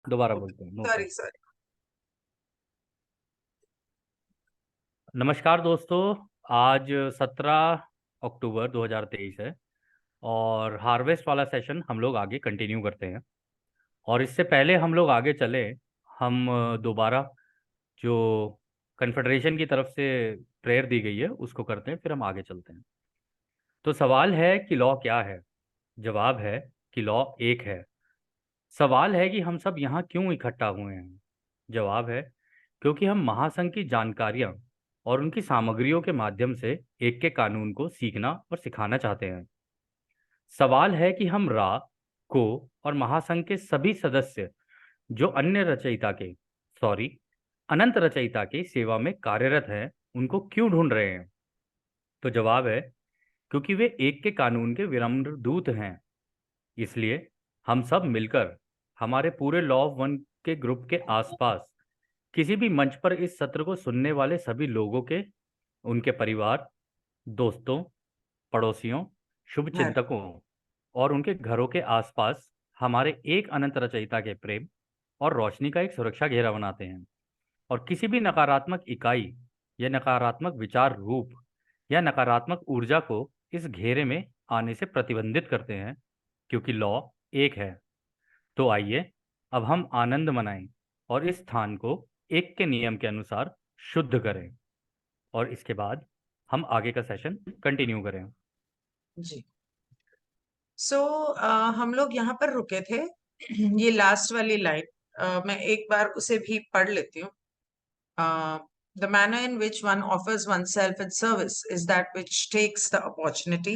दोबारा बोलते हैं, नो सॉरी प्रॉब्लम। सॉरी। नमस्कार दोस्तों। आज 17 अक्टूबर 2023 है और हार्वेस्ट वाला सेशन हम लोग आगे कंटिन्यू करते हैं। और इससे पहले हम लोग आगे चले, हम दोबारा जो कन्फेडरेशन की तरफ से प्रेयर दी गई है उसको करते हैं, फिर हम आगे चलते हैं। तो सवाल है कि लॉ क्या है। जवाब है कि लॉ एक है। सवाल है कि हम सब यहाँ क्यों इकट्ठा हुए हैं। जवाब है क्योंकि हम महासंघ की जानकारियां और उनकी सामग्रियों के माध्यम से एक के कानून को सीखना और सिखाना चाहते हैं। सवाल है कि हम रा को और महासंघ के सभी सदस्य जो अन्य रचयिता के सॉरी अनंत रचयिता की सेवा में कार्यरत हैं उनको क्यों ढूंढ रहे हैं। तो जवाब है क्योंकि वे एक के कानून के विनम्र दूत हैं। इसलिए हम सब मिलकर हमारे पूरे लॉ ऑफ वन के ग्रुप के आसपास किसी भी मंच पर इस सत्र को सुनने वाले सभी लोगों के, उनके परिवार, दोस्तों, पड़ोसियों, शुभ घर। चिंतकों और उनके घरों के आसपास हमारे एक अनंत रचयिता के प्रेम और रोशनी का एक सुरक्षा घेरा बनाते हैं। और किसी भी नकारात्मक इकाई या नकारात्मक विचार रूप या नकारात्मक ऊर्जा को इस घेरे में आने से प्रतिबंधित करते हैं, क्योंकि लॉ एक है। तो आइए अब हम आनंद मनाएं और इस स्थान को एक के नियम के अनुसार शुद्ध करें, और इसके बाद हम आगे का सेशन कंटिन्यू करें। जी। सो हम लोग यहाँ पर रुके थे। ये लास्ट वाली लाइन मैं एक बार उसे भी पढ़ लेती हूँ। The manner in which one offers oneself in service is that which takes the opportunity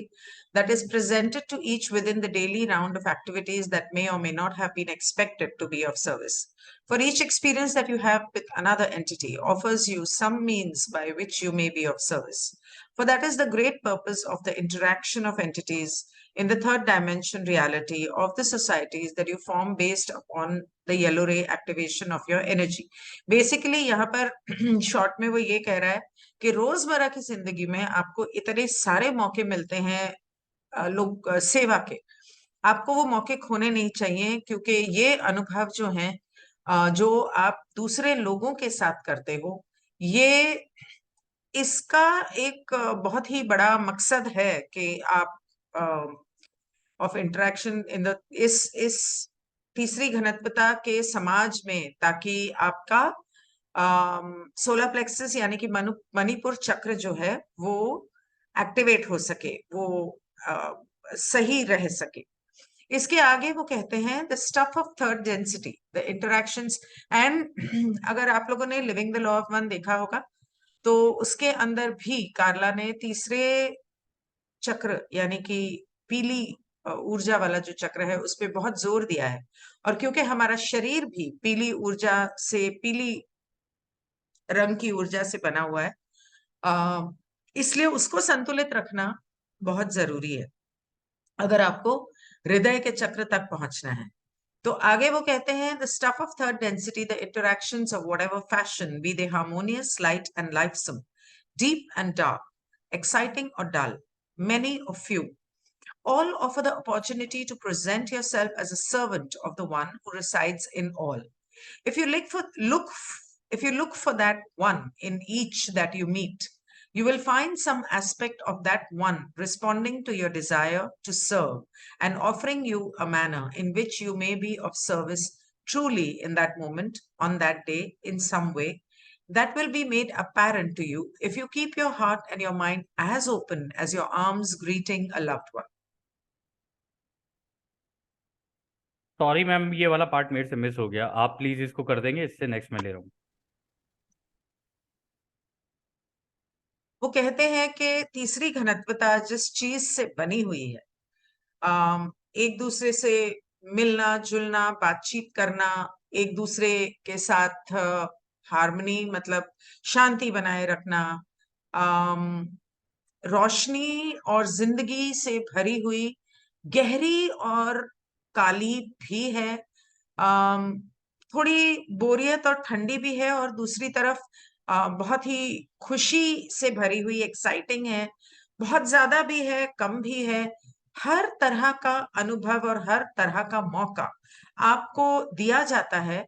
that is presented to each within the daily round of activities that may or may not have been expected to be of service. For each experience that you have with another entity offers you some means by which you may be of service. For that is the great purpose of the interaction of entities in the third dimension reality of the societies that you form based upon the yellow ray activation of your energy. Basically यहाँ पर short में वो ये कह रहा है कि रोजमर्रा की जिंदगी में आपको इतने सारे मौके मिलते हैं लोग सेवा के। आपको वो मौके खोने नहीं चाहिए, क्योंकि ये अनुभव जो हैं जो आप दूसरे लोगों के साथ करते हो, ये इसका एक बहुत ही बड़ा मकसद है कि आप ऑफ इंटरेक्शन इन द इस तीसरी घनत्वता के समाज में, ताकि आपका सोलर प्लेक्सस यानी कि मणिपुर चक्र जो है वो एक्टिवेट हो सके, वो सही रह सके। इसके आगे वो कहते हैं the stuff of third density the interactions and अगर आप लोगों ने living the law of one देखा होगा तो उसके अंदर भी कार्ला ने तीसरे चक्र यानी कि पीली ऊर्जा वाला जो चक्र है उस पे बहुत जोर दिया है। और क्योंकि हमारा शरीर भी पीली ऊर्जा से, पीली रंग की ऊर्जा से बना हुआ है, इसलिए उसको संतुलित रखना बहुत जरूरी है अगर आपको हृदय के चक्र तक पहुंचना है। तो आगे वो कहते हैं the stuff of third density the interactions of whatever fashion be they harmonious light and lifesome, deep and dark, exciting or dull, many or few, all offer the opportunity to present yourself as a servant of the one who resides in all. If you if you look for that one in each that you meet, you will find some aspect of that one responding to your desire to serve and offering you a manner in which you may be of service truly in that moment, on that day, in some way that will be made apparent to you if you keep your heart and your mind as open as your arms greeting a loved one. Sorry ma'am, ये वाला part मेरे से miss हो गया, आप please इसको कर देंगे, इससे नेक्स्ट में ले रहा हूँ। वो कहते हैं कि तीसरी घनत्वता जिस चीज से बनी हुई है, एक दूसरे से मिलना जुलना, बातचीत करना, एक दूसरे के साथ हार्मनी मतलब शांति बनाए रखना, अम, रोशनी और जिंदगी से भरी हुई गहरी और काली भी है, अम, थोड़ी बोरियत और ठंडी भी है, और दूसरी तरफ बहुत ही खुशी से भरी हुई एक्साइटिंग है, बहुत ज्यादा भी है कम भी है, हर तरह का अनुभव और हर तरह का मौका आपको दिया जाता है।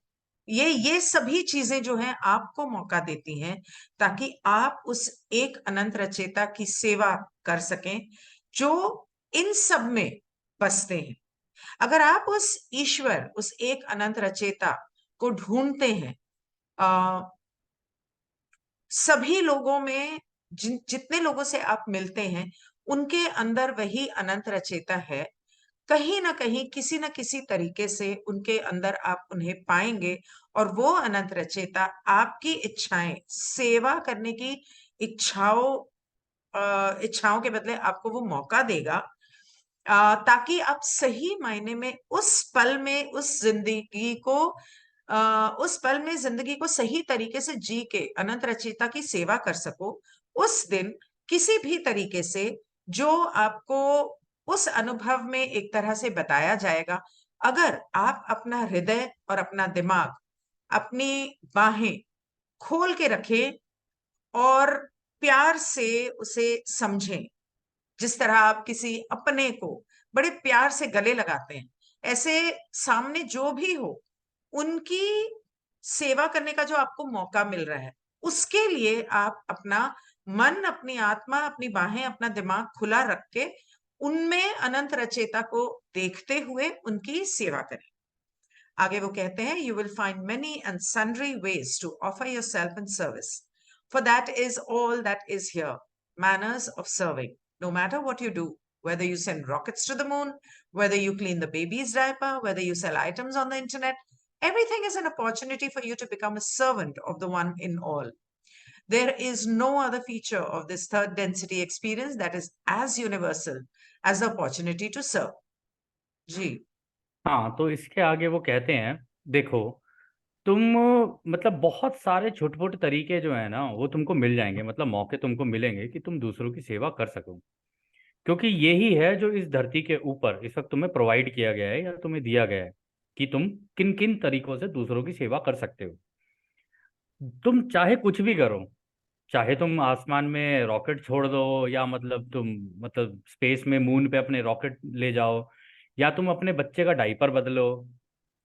ये सभी चीजें जो हैं आपको मौका देती हैं ताकि आप उस एक अनंत रचेता की सेवा कर सकें जो इन सब में बसते हैं। अगर आप उस ईश्वर, उस एक अनंत रचेता को ढूंढते हैं, सभी लोगों में जितने लोगों से आप मिलते हैं उनके अंदर वही अनंत रचेता है। कहीं ना कहीं किसी न किसी तरीके से उनके अंदर आप उन्हें पाएंगे और वो अनंत रचेता आपकी इच्छाएं, सेवा करने की इच्छाओं इच्छाओं के बदले आपको वो मौका देगा, ताकि आप सही मायने में उस पल में उस जिंदगी को उस पल में जिंदगी को सही तरीके से जी के अनंत रचयिता की सेवा कर सको। उस दिन किसी भी तरीके से जो आपको उस अनुभव में एक तरह से बताया जाएगा, अगर आप अपना हृदय और अपना दिमाग, अपनी बाहें खोल के रखें और प्यार से उसे समझें, जिस तरह आप किसी अपने को बड़े प्यार से गले लगाते हैं, ऐसे सामने जो भी हो उनकी सेवा करने का जो आपको मौका मिल रहा है, उसके लिए आप अपना मन, अपनी आत्मा, अपनी बाहें, अपना दिमाग खुला रख के उनमें अनंत रचेता को देखते हुए उनकी सेवा करें। आगे वो कहते हैं, you will find many and sundry ways to offer yourself in service, for that is all that is here, manners of serving. No matter what you do, whether you send rockets to the moon, whether you clean the baby's diaper, whether you sell items on the internet, everything is an opportunity for you to become a servant of the one in all. There is no other feature of this third density experience that is as universal as the opportunity to serve. जी। हाँ, तो इसके आगे वो कहते हैं, देखो, तुम मतलब बहुत सारे छोटे छोटे तरीके जो है ना वो तुमको मिल जाएंगे, मतलब मौके तुमको मिलेंगे कि तुम दूसरों की सेवा कर सको। क्योंकि यही है जो इस धरती के ऊपर इस वक्त तुम्हें प्रोवाइड किया गया है या तुम्हें दिया गया है कि तुम किन किन तरीकों से दूसरों की सेवा कर सकते हो। तुम चाहे कुछ भी करो, चाहे तुम आसमान में रॉकेट छोड़ दो, या मतलब तुम मतलब स्पेस में मून पे अपने रॉकेट ले जाओ, या तुम अपने बच्चे का डायपर बदलो,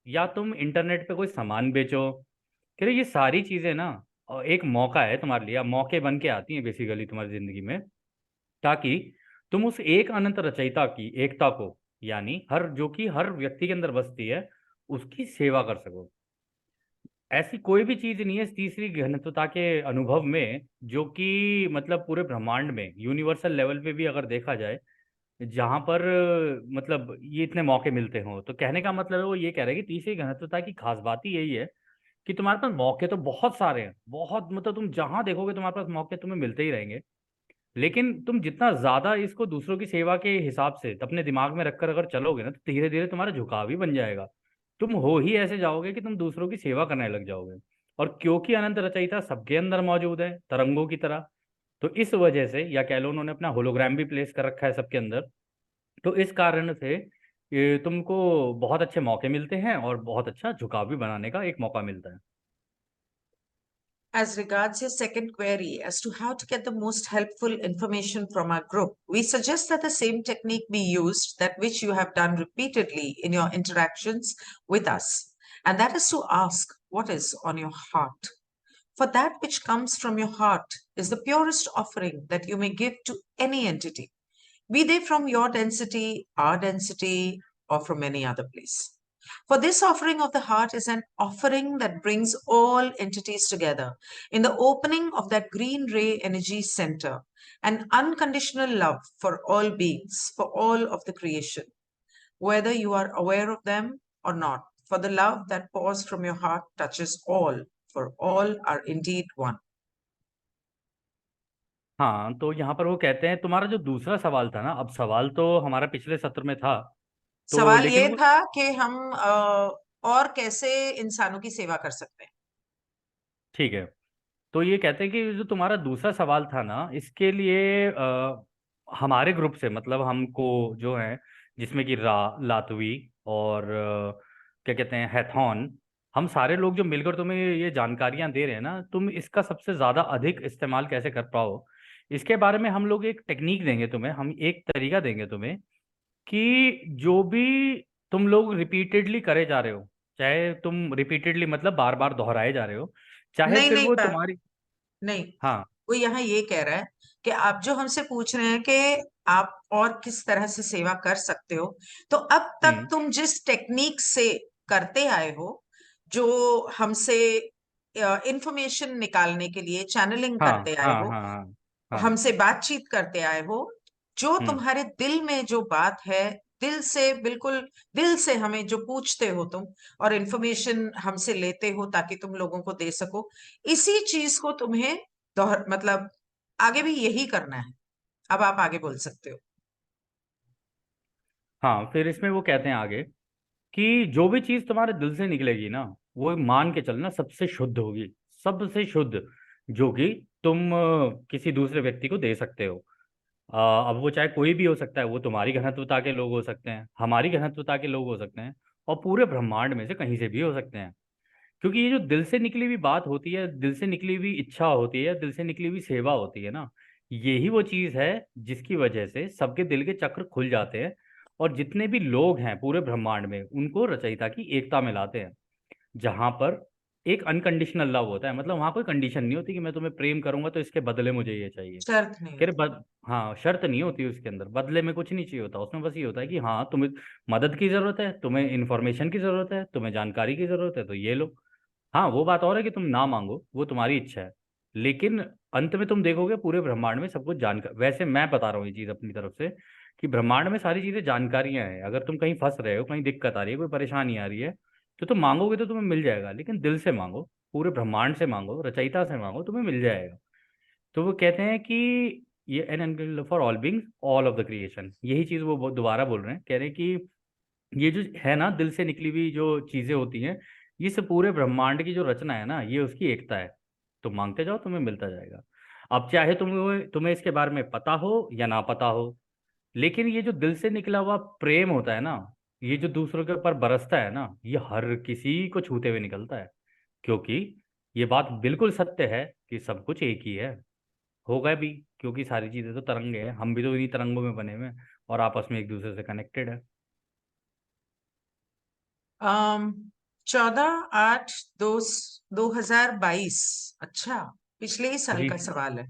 या तुम इंटरनेट पे कोई सामान बेचो। फिर ये सारी चीजें ना एक मौका है तुम्हारे लिए, या मौके बन के आती हैं बेसिकली तुम्हारी जिंदगी में, ताकि तुम उस एक अनंत रचयिता की एकता को, यानी हर जो कि हर व्यक्ति के अंदर बसती है, उसकी सेवा कर सको। ऐसी कोई भी चीज नहीं है इस तीसरी घनत्वता के अनुभव में जो कि मतलब पूरे ब्रह्मांड में यूनिवर्सल लेवल पे भी अगर देखा जाए, जहां पर मतलब ये इतने मौके मिलते हों। तो कहने का मतलब है वो ये कह रहे हैं कि तीसरी घनत्वता की खास बात ही यही है कि तुम्हारे पास मौके तो बहुत सारे हैं, बहुत, मतलब तुम जहां देखोगे तुम्हारे पास मौके तुम्हें मिलते ही रहेंगे। लेकिन तुम जितना ज्यादा इसको दूसरों की सेवा के हिसाब से अपने दिमाग में रखकर अगर चलोगे ना, तो धीरे धीरे तुम्हारा झुकाव ही बन जाएगा। तुम हो ही ऐसे जाओगे कि तुम दूसरों की सेवा करने लग जाओगे। और क्योंकि अनंत रचयिता सबके अंदर मौजूद है तरंगों की तरह, तो इस वजह से, या कह लो उन्होंने अपना होलोग्राम भी प्लेस कर रखा है सबके अंदर, तो इस कारण से ये तुमको बहुत अच्छे मौके मिलते हैं और बहुत अच्छा झुकाव भी बनाने का एक मौका मिलता है। As regards your second query as to how to get the most helpful information from our group, we suggest that the same technique be used that which you have done repeatedly in your interactions with us, and that is to ask what is on your heart. For that which comes from your heart is the purest offering that you may give to any entity, be they from your density, our density, or from any other place. For this offering of the heart is an offering that brings all entities together in the opening of that green ray energy center, an unconditional love for all beings, for all of the creation, whether you are aware of them or not. For the love that pours from your heart touches all, for all are indeed one. हाँ, तो यहाँ पर वो कहते हैं, तुम्हारा जो दूसरा सवाल था ना, अब सवाल तो हमारा पिछले सत्र में था, तो सवाल लेकिन ये वो था कि हम और कैसे इंसानों की सेवा कर सकते हैं। ठीक है। तो ये कहते हैं कि जो तुम्हारा दूसरा सवाल था ना, इसके लिए हमारे ग्रुप से, मतलब हमको जो है, जिसमें कि लातवी और क्या कहते हैं, हैथॉन, हम सारे लोग जो मिलकर तुम्हें ये जानकारियां दे रहे हैं ना, तुम इसका सबसे ज्यादा अधिक इस्तेमाल कैसे कर पाओ, इसके बारे में हम लोग एक टेक्निक देंगे तुम्हें, हम एक तरीका देंगे तुम्हें कि जो भी तुम लोग रिपीटेडली करे जा रहे हो, चाहे तुम रिपीटेडली मतलब बार बार दोहराए जा रहे हो, चाहे नहीं फिर नहीं वो पर तुम्हारी। नहीं, हाँ। वो यहाँ ये कह रहा है कि आप जो हमसे पूछ रहे हैं कि आप और किस तरह से सेवा कर सकते हो, तो अब तक हम्म। तुम जिस टेक्निक से करते आए हो, जो हमसे इंफॉर्मेशन निकालने के लिए चैनलिंग हाँ करते आए हाँ हो, हाँ हाँ हाँ। हमसे बातचीत करते आए हो, जो हम्म। तुम्हारे दिल में जो बात है, दिल से बिल्कुल, दिल से हमें जो पूछते हो तुम, और इंफॉर्मेशन हमसे लेते हो ताकि तुम लोगों को दे सको, इसी चीज को तुम्हें मतलब आगे भी यही करना है। अब आप आगे बोल सकते हो। हाँ, फिर इसमें वो कहते हैं आगे कि जो भी चीज तुम्हारे दिल से निकलेगी ना, वो मान के चलना सबसे शुद्ध होगी, सबसे शुद्ध, जो कि तुम किसी दूसरे व्यक्ति को दे सकते हो। अब वो चाहे कोई भी हो सकता है, वो तुम्हारी घनत्वता के लोग हो सकते हैं, हमारी घनत्वता के लोग हो सकते हैं, और पूरे ब्रह्मांड में से कहीं से भी हो सकते हैं। क्योंकि ये जो दिल से निकली हुई बात होती है, दिल से निकली हुई इच्छा होती है, दिल से निकली हुई सेवा होती है ना, यही वो चीज है जिसकी वजह से सबके दिल के चक्र खुल जाते हैं, और जितने भी लोग हैं पूरे ब्रह्मांड में उनको रचयिता की एकता में लाते हैं। जहां पर एक अनकंडीशनल लव होता है, मतलब वहां कोई कंडीशन नहीं होती कि मैं तुम्हें प्रेम करूंगा तो इसके बदले मुझे ये चाहिए। शर्त नहीं कह रहे होती। हाँ, शर्त नहीं होती उसके अंदर, बदले में कुछ नहीं चाहिए होता उसमें, बस ये होता है कि हाँ तुम्हें मदद की जरूरत है, तुम्हें इन्फॉर्मेशन की जरूरत है, तुम्हें जानकारी की जरूरत है, तो ये लो। हाँ, वो बात और है कि तुम ना मांगो, वो तुम्हारी इच्छा है, लेकिन अंत में तुम देखोगे पूरे ब्रह्मांड में सब कुछ जानकार, वैसे मैं बता रहा हूँ ये चीज अपनी तरफ से, कि ब्रह्मांड में सारी चीजें जानकारियां हैं। अगर तुम कहीं फंस रहे हो, कहीं दिक्कत आ रही है, कोई परेशानी आ रही है, तो तुम मांगोगे तो तुम्हें मिल जाएगा, लेकिन दिल से मांगो, पूरे ब्रह्मांड से मांगो, रचयिता से मांगो, तुम्हें मिल जाएगा। तो वो कहते हैं कि ये an ankle for all beings all of the creation, यही चीज वो दोबारा बोल रहे हैं, कह रहे हैं कि ये जो है ना दिल से निकली हुई जो चीजें होती हैं, ये सब पूरे ब्रह्मांड की जो रचना है ना, ये उसकी एकता है। तुम मांगते जाओ, तुम्हें मिलता जाएगा। अब चाहे तुम्हें तुम्हें इसके बारे में पता हो या ना पता हो, लेकिन ये जो दिल से निकला हुआ प्रेम होता है ना, ये जो दूसरों के ऊपर बरसता है ना, ये हर किसी को छूते हुए निकलता है। क्योंकि ये बात बिल्कुल सत्य है कि सब कुछ एक ही है, होगा भी, क्योंकि सारी चीजें तो तरंगे हैं, हम भी तो इन्हीं तरंगों में बने हुए हैं, और आपस में एक दूसरे से कनेक्टेड है। 14/8 2022। अच्छा, पिछले ही साल जी, का सवाल है।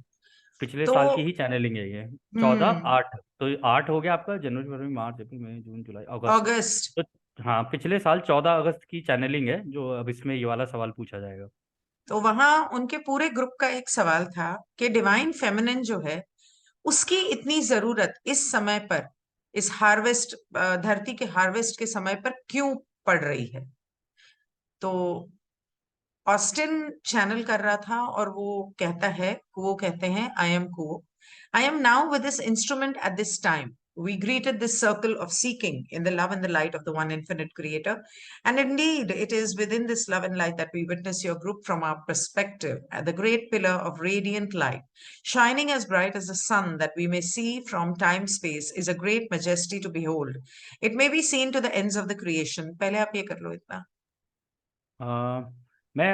पिछले तो साल की ही चैनलिंग है ये। चौदह हम्म आठ तो 8 हो गया आपका, जनवरी फरवरी मार्च अप्रैल मई जून जुलाई अगस्त। अगस्त। तो हाँ, पिछले साल 14 अगस्त की चैनलिंग है, जो अब इसमें ये वाला सवाल पूछा जाएगा। तो वहां उनके पूरे ग्रुप का एक सवाल था कि डिवाइन फेमिनिन जो है, उसकी इतनी जरूरत इस समय पर, इस हार्वेस्ट, धरती के हार्वेस्ट के समय पर क्यों पड़ रही है। तो ऑस्टिन चैनल कर रहा था, और वो कहते हैं, I am quo, I am now with this instrument eight this time, we greeted this circle of seeking in the love and the light of the one infinite creator, and indeed it is within this love and light that we witness your group from our perspective, the great pillar of radiant light shining as bright as the sun that we may see from time space is a great majesty to behold. It may be seen to the ends of the creation. पहले आप ये कर लो इतना। आ, मैं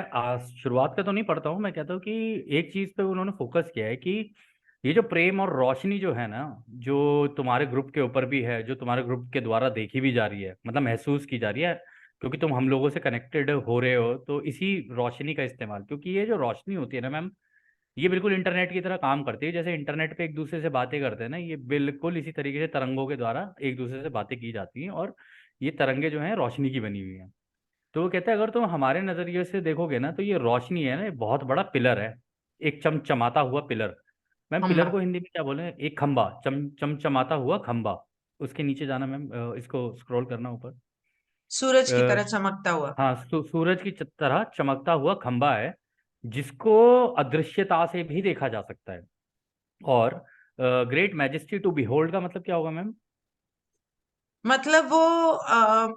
शुरुआत का तो नहीं पढ़ता हूँ, मैं कहता हूँ कि एक चीज पे उन्होंने फोकस किया है कि ये जो प्रेम और रोशनी जो है ना, जो तुम्हारे ग्रुप के ऊपर भी है, जो तुम्हारे ग्रुप के द्वारा देखी भी जा रही है, मतलब महसूस की जा रही है, क्योंकि तुम हम लोगों से कनेक्टेड हो रहे हो, तो इसी रोशनी का इस्तेमाल, क्योंकि ये जो रोशनी होती है ना मैम, ये बिल्कुल इंटरनेट की तरह काम करती है। जैसे इंटरनेट पे एक दूसरे से बातें करते हैं ना, ये बिल्कुल इसी तरीके से तरंगों के द्वारा एक दूसरे से बातें की जाती हैं, और ये तरंगे जो हैं रोशनी की बनी हुई हैं। तो वो कहते हैं अगर तुम हमारे नजरिए से देखोगे ना, तो ये रोशनी है ना, ये बहुत बड़ा पिलर है, एक चमचमाता हुआ पिलर। मैम, पिलर अम्मा, को हिंदी में क्या बोले, एक खंबा, चमचमाता हुआ खंबा। उसके नीचे जाना मैम, इसको स्क्रॉल करना ऊपर। सूरज की अ, तरह चमकता हुआ। हाँ, सूरज की तरह चमकता हुआ खंबा है, जिसको अदृश्यता से भी देखा जा सकता है। और ग्रेट मैजेस्टी टू बिहोल्ड का मतलब क्या होगा मैम? मतलब वो आ,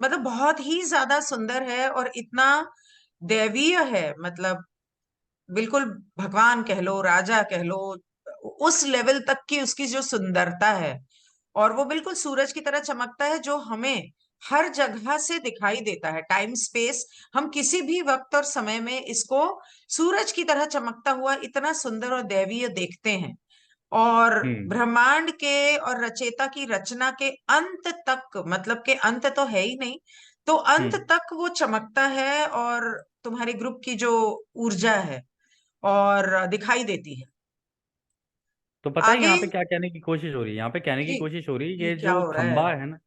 मतलब बहुत ही ज्यादा सुंदर है, और इतना दैवीय है, मतलब बिल्कुल भगवान कह लो, राजा कह लो, उस लेवल तक की उसकी जो सुंदरता है। और वो बिल्कुल सूरज की तरह चमकता है, जो हमें हर जगह से दिखाई देता है, टाइम स्पेस, हम किसी भी वक्त और समय में इसको सूरज की तरह चमकता हुआ इतना सुंदर और दैवीय देखते हैं। और हम्म। ब्रह्मांड के और रचयिता की रचना के अंत तक, मतलब के अंत तो है ही नहीं, तो अंत हम्म। तक वो चमकता है और तुम्हारे ग्रुप की जो ऊर्जा है और दिखाई देती है। तो पता है आगे यहाँ पे क्या कहने की कोशिश हो रही है? यहाँ पे कहने की ये कोशिश हो रही है ये ये क्या जो हो रहा है? खंबा है ना।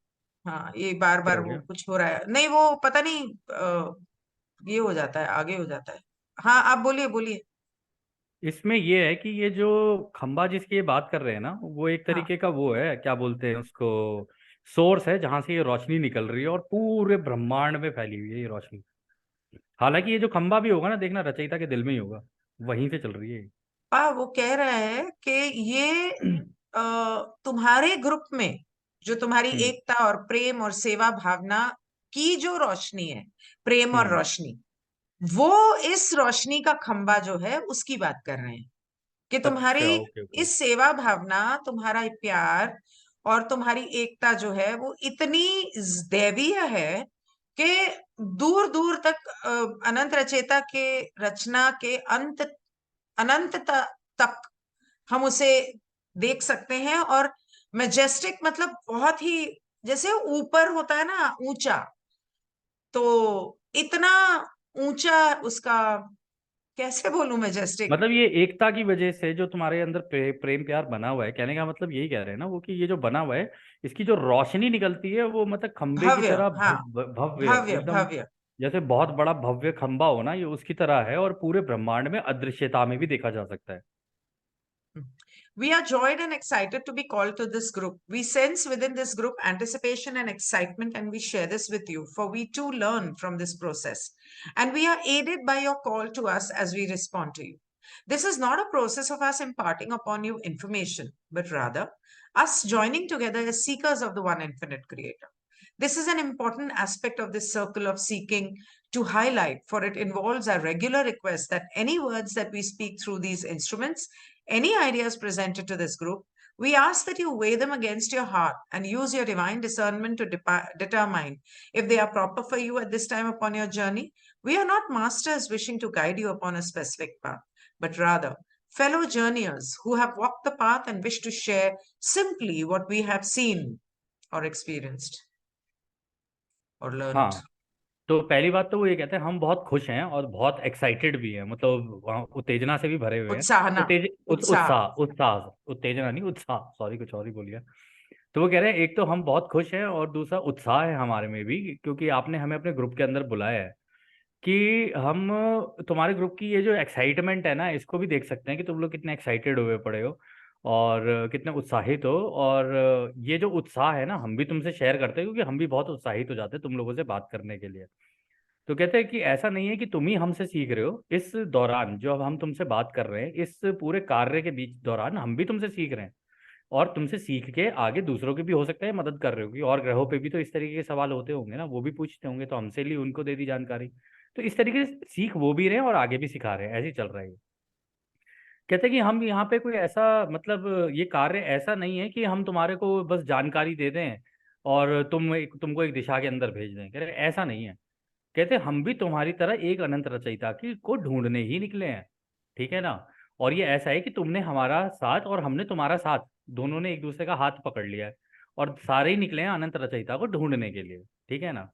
हाँ, ये बार क्या बार हो वो गया? कुछ हो रहा है, नहीं वो पता नहीं, ये हो जाता है, आगे हो जाता है। हाँ, आप बोलिए बोलिए। इसमें ये है कि ये जो खंबा जिसकी ये बात कर रहे हैं ना, वो एक हाँ, तरीके का वो है, क्या बोलते हैं उसको, सोर्स है जहां से ये रोशनी निकल रही है और पूरे ब्रह्मांड में फैली हुई है ये रोशनी। हालांकि ये जो खंबा भी होगा ना, देखना रचयिता के दिल में ही होगा, वहीं से चल रही है ये। वो कह रहा है कि ये अ, तुम्हारे ग्रुप में जो तुम्हारी हम्म। एकता और प्रेम और सेवा भावना की जो रोशनी है, प्रेम और हम्म। रोशनी, वो इस रोशनी का खंबा जो है उसकी बात कर रहे हैं कि तुम्हारी अच्छा, ओके ओके। इस सेवा भावना, तुम्हारा प्यार और तुम्हारी एकता जो है वो इतनी दैवीय है कि दूर दूर तक, अनंत रचेता के रचना के अंत, अनंत तक हम उसे देख सकते हैं। और मैजेस्टिक मतलब बहुत ही, जैसे ऊपर होता है ना ऊंचा, तो इतना ऊंचा उसका, कैसे बोलूं, मैजेस्टिक। मतलब ये एकता की वजह से जो तुम्हारे अंदर प्रेम प्यार बना हुआ है, कहने का मतलब यही कह रहे हैं ना वो, कि ये जो बना हुआ है, इसकी जो रोशनी निकलती है वो मतलब खंबे की भव्य, तरह हाँ, भव्य भव्य एकदम। भव्य। जैसे बहुत बड़ा भव्य खंबा हो ना, ये उसकी तरह है और पूरे ब्रह्मांड में अदृश्यता में भी देखा जा सकता है। We are joyed and excited to be called to this group. We sense within this group anticipation and excitement, and we share this with you, for we too learn from this process. And we are aided by your call to us as we respond to you. This is not a process of us imparting upon you information, but rather us joining together as seekers of the one infinite creator. This is an important aspect of this circle of seeking to highlight, for it involves our regular request that any words that we speak through these instruments, any ideas presented to this group, we ask that you weigh them against your heart and use your divine discernment to determine if they are proper for you at this time upon your journey. We are not masters wishing to guide you upon a specific path, but rather fellow journeyers who have walked the path and wish to share simply what we have seen or experienced or learned. हाँ, तो पहली बात तो वो ये कहते हैं हम बहुत खुश हैं और बहुत एक्साइटेड भी हैं, मतलब वहाँ उत्तेजना से भी भरे हुए हैं। उत्साहना, उत्साह। उत्साह उत्साह, उत्तेजना नहीं, उत्साह, सॉरी कुछ और ही बोल गया। तो वो कह रहे हैं एक तो हम बहुत खुश हैं और दूसरा उत्साह है हमारे में भी, क्योंकि आपने हमें अपने ग्रुप के अंदर बुलाया है कि हम तुम्हारे ग्रुप की ये जो एक्साइटमेंट है ना, इसको भी देख सकते हैं कि तुम लोग कितने एक्साइटेड हुए पड़े हो और कितने उत्साहित हो। और ये जो उत्साह है ना, हम भी तुमसे शेयर करते हैं, क्योंकि हम भी बहुत उत्साहित हो जाते हैं तुम लोगों से बात करने के लिए। तो कहते हैं कि ऐसा नहीं है कि तुम ही हमसे सीख रहे हो, इस दौरान जो अब हम तुमसे बात कर रहे हैं, इस पूरे कार्य के बीच दौरान हम भी तुमसे सीख रहे हैं। और तुमसे सीख के आगे दूसरों की भी हो सकता है मदद कर रहे हो, कि और ग्रहों पे भी तो इस तरीके के सवाल होते होंगे ना, वो भी पूछते होंगे, तो हमसे ली उनको दे दी जानकारी। तो इस तरीके से सीख वो भी रहे हैं और आगे भी सिखा रहे हैं, ऐसे ही चल रहा है ये। कहते हैं कि हम यहाँ पे कोई ऐसा, मतलब ये कार्य ऐसा नहीं है कि हम तुम्हारे को बस जानकारी दे दें और तुमको एक दिशा के अंदर भेज दें। कह रहे ऐसा नहीं है। कहते हम भी तुम्हारी तरह एक अनंत रचयिता की को ढूंढने ही निकले हैं, ठीक है ना। और ये ऐसा है कि तुमने हमारा साथ और हमने तुम्हारा साथ, दोनों ने एक दूसरे का हाथ पकड़ लिया है और सारे ही निकले हैं अनंत रचयिता को ढूंढने के लिए, ठीक है ना।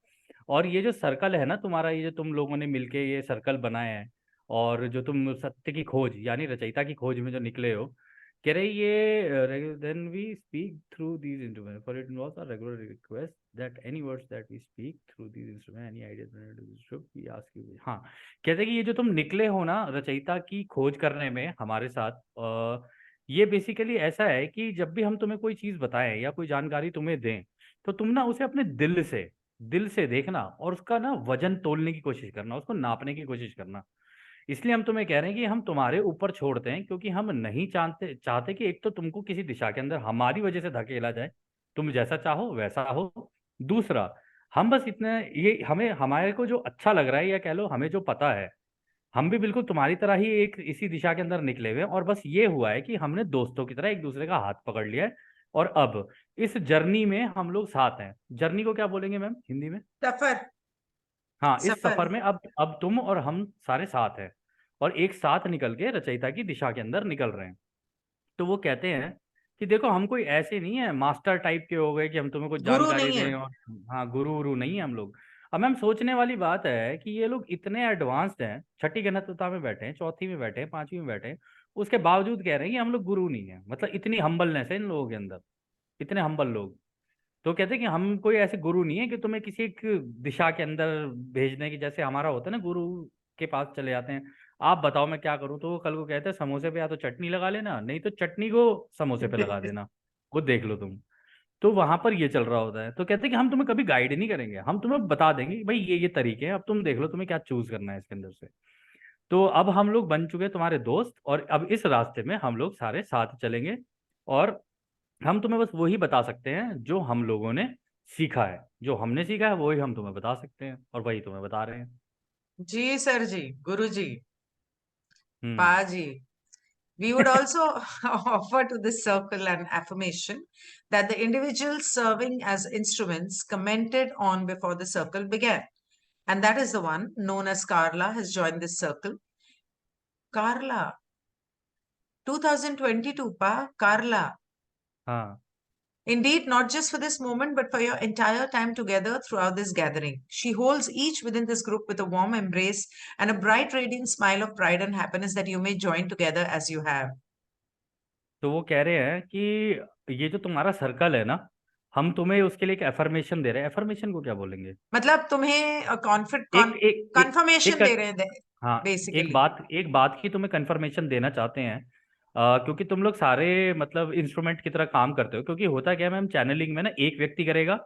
और ये जो सर्कल है ना तुम्हारा, ये जो तुम लोगों ने मिलके ये सर्कल बनाया है, और जो तुम सत्य की खोज यानी रचयिता की खोज में जो निकले हो, कह रहे ये then we speak through these instrument, for it involves a regular request that any words that we speak through these instrument any ideas we ask you. हाँ, कहते हैं कि ये जो तुम निकले हो ना रचयिता की खोज करने में हमारे साथ, ये बेसिकली ऐसा है कि जब भी हम तुम्हें कोई चीज बताएं या कोई जानकारी तुम्हें दें, तो तुम ना उसे अपने दिल से देखना और उसका ना वजन तोलने की कोशिश करना, उसको नापने की कोशिश करना। इसलिए हम तुम्हें कह रहे हैं कि हम तुम्हारे ऊपर छोड़ते हैं, क्योंकि हम नहीं चाहते चाहते कि एक तो तुमको किसी दिशा के अंदर हमारी वजह से धकेला जाए, तुम जैसा चाहो वैसा हो। दूसरा, हम बस इतने, ये हमें हमारे को जो अच्छा लग रहा है, या कह लो हमें जो पता है, हम भी बिल्कुल तुम्हारी तरह ही एक इसी दिशा के अंदर निकले हुए हैं। और बस ये हुआ है कि हमने दोस्तों की तरह एक दूसरे का हाथ पकड़ लिया है, और अब इस जर्नी में हम लोग साथ हैं। जर्नी को क्या बोलेंगे मैम हिंदी में? सफर, हाँ, इस सफर। सफर में अब तुम और हम सारे साथ हैं और एक साथ निकल के रचयिता की दिशा के अंदर निकल रहे हैं। तो वो कहते हैं कि देखो हम कोई ऐसे नहीं है मास्टर टाइप के हो गए कि हम तुम्हें कुछ गुरु जानकारी नहीं है। दें, और हाँ गुरु वुरु नहीं है हम लोग। अब मैम सोचने वाली बात है कि ये लोग इतने एडवांस्ड हैं, छठी गणतंत्रता में बैठे हैं, चौथी में बैठे हैं, पांचवी में बैठे हैं, उसके बावजूद कह रहे हैं कि हम लोग गुरु नहीं है। मतलब इतनी हम्बलनेस है इन लोगों के अंदर, इतने हम्बल लोग। तो कहते हैं कि हम कोई ऐसे गुरु नहीं है कि तुम्हें किसी एक दिशा के अंदर भेजने की, जैसे हमारा होता है ना गुरु के पास चले जाते हैं, आप बताओ मैं क्या करूं, तो वो कल को कहते हैं समोसे पे या तो चटनी लगा लेना, नहीं तो चटनी को समोसे पे लगा देना, वो देख लो तुम। तो वहां पर ये चल रहा होता है। तो कहते हैं कि हम तुम्हें कभी गाइड नहीं करेंगे, हम तुम्हें बता देंगे कि भाई ये तरीके हैं, अब तुम देख लो तुम्हें क्या चूज करना है इसके अंदर से। तो अब हम लोग बन चुके हैं तुम्हारे दोस्त, और अब इस रास्ते में हम लोग सारे साथ चलेंगे, और हम तुम्हें बस वही बता सकते हैं जो हम लोगों ने सीखा है, जो हमने सीखा है वही हम तुम्हें बता सकते हैं, और वही तुम्हें बता रहे हैं। जी सर जी, गुरु जी, हम्म। पाजी. We would also offer to this circle an affirmation that the individuals serving as instruments commented on before the circle began. And that is the one known as Carla has joined this circle. Carla, 2022, pa, Carla. हाँ। Indeed, not just for this moment, but for your entire time together throughout this gathering. She holds each within this group with a warm embrace and a bright, radiant smile of pride and happiness that you may join together as you have. तो वो कह रहे हैं कि ये जो तुम्हारा circle है ना, हम तुम्हें उसके लिए एक एफर्मेशन दे रहे हैं। एफर्मेशन को क्या बोलेंगे? मतलब तुम्हें एक एक एक कंफर्मेशन एक दे रहे हैं हाँ, बेसिकली. एक बात की तुम्हें कंफर्मेशन देना चाहते हैं। क्योंकि तुम लोग सारे मतलब इंस्ट्रूमेंट की तरह काम करते हो। क्योंकि होता क्या है मैम, चैनलिंग में ना एक व्यक्ति करेगा,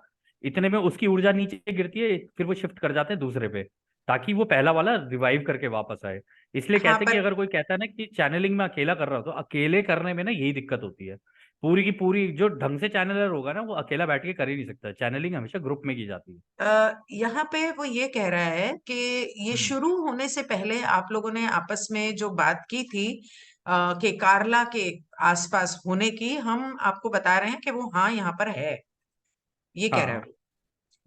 इतने में उसकी ऊर्जा नीचे गिरती है, फिर वो शिफ्ट कर जाते हैं दूसरे पे, ताकि वो पहला वाला रिवाइव करके वापस आए। इसलिए हाँ कहते हैं कि पर अगर कोई कहता है ना कि चैनलिंग में अकेला कर रहा हो, तो अकेले करने में ना यही दिक्कत होती है। पूरी की पूरी जो ढंग से चैनलर होगा ना, वो अकेला बैठ के कर ही नहीं सकता। चैनलिंग हमेशा ग्रुप में की जाती है। यहाँ पे वो ये कह रहा है कि ये हम्म। शुरू होने से पहले आप लोगों ने आपस में जो बात की थी कि कार्ला के आसपास होने की, हम आपको बता रहे हैं कि वो हाँ यहाँ पर है, ये कह रहा है हाँ,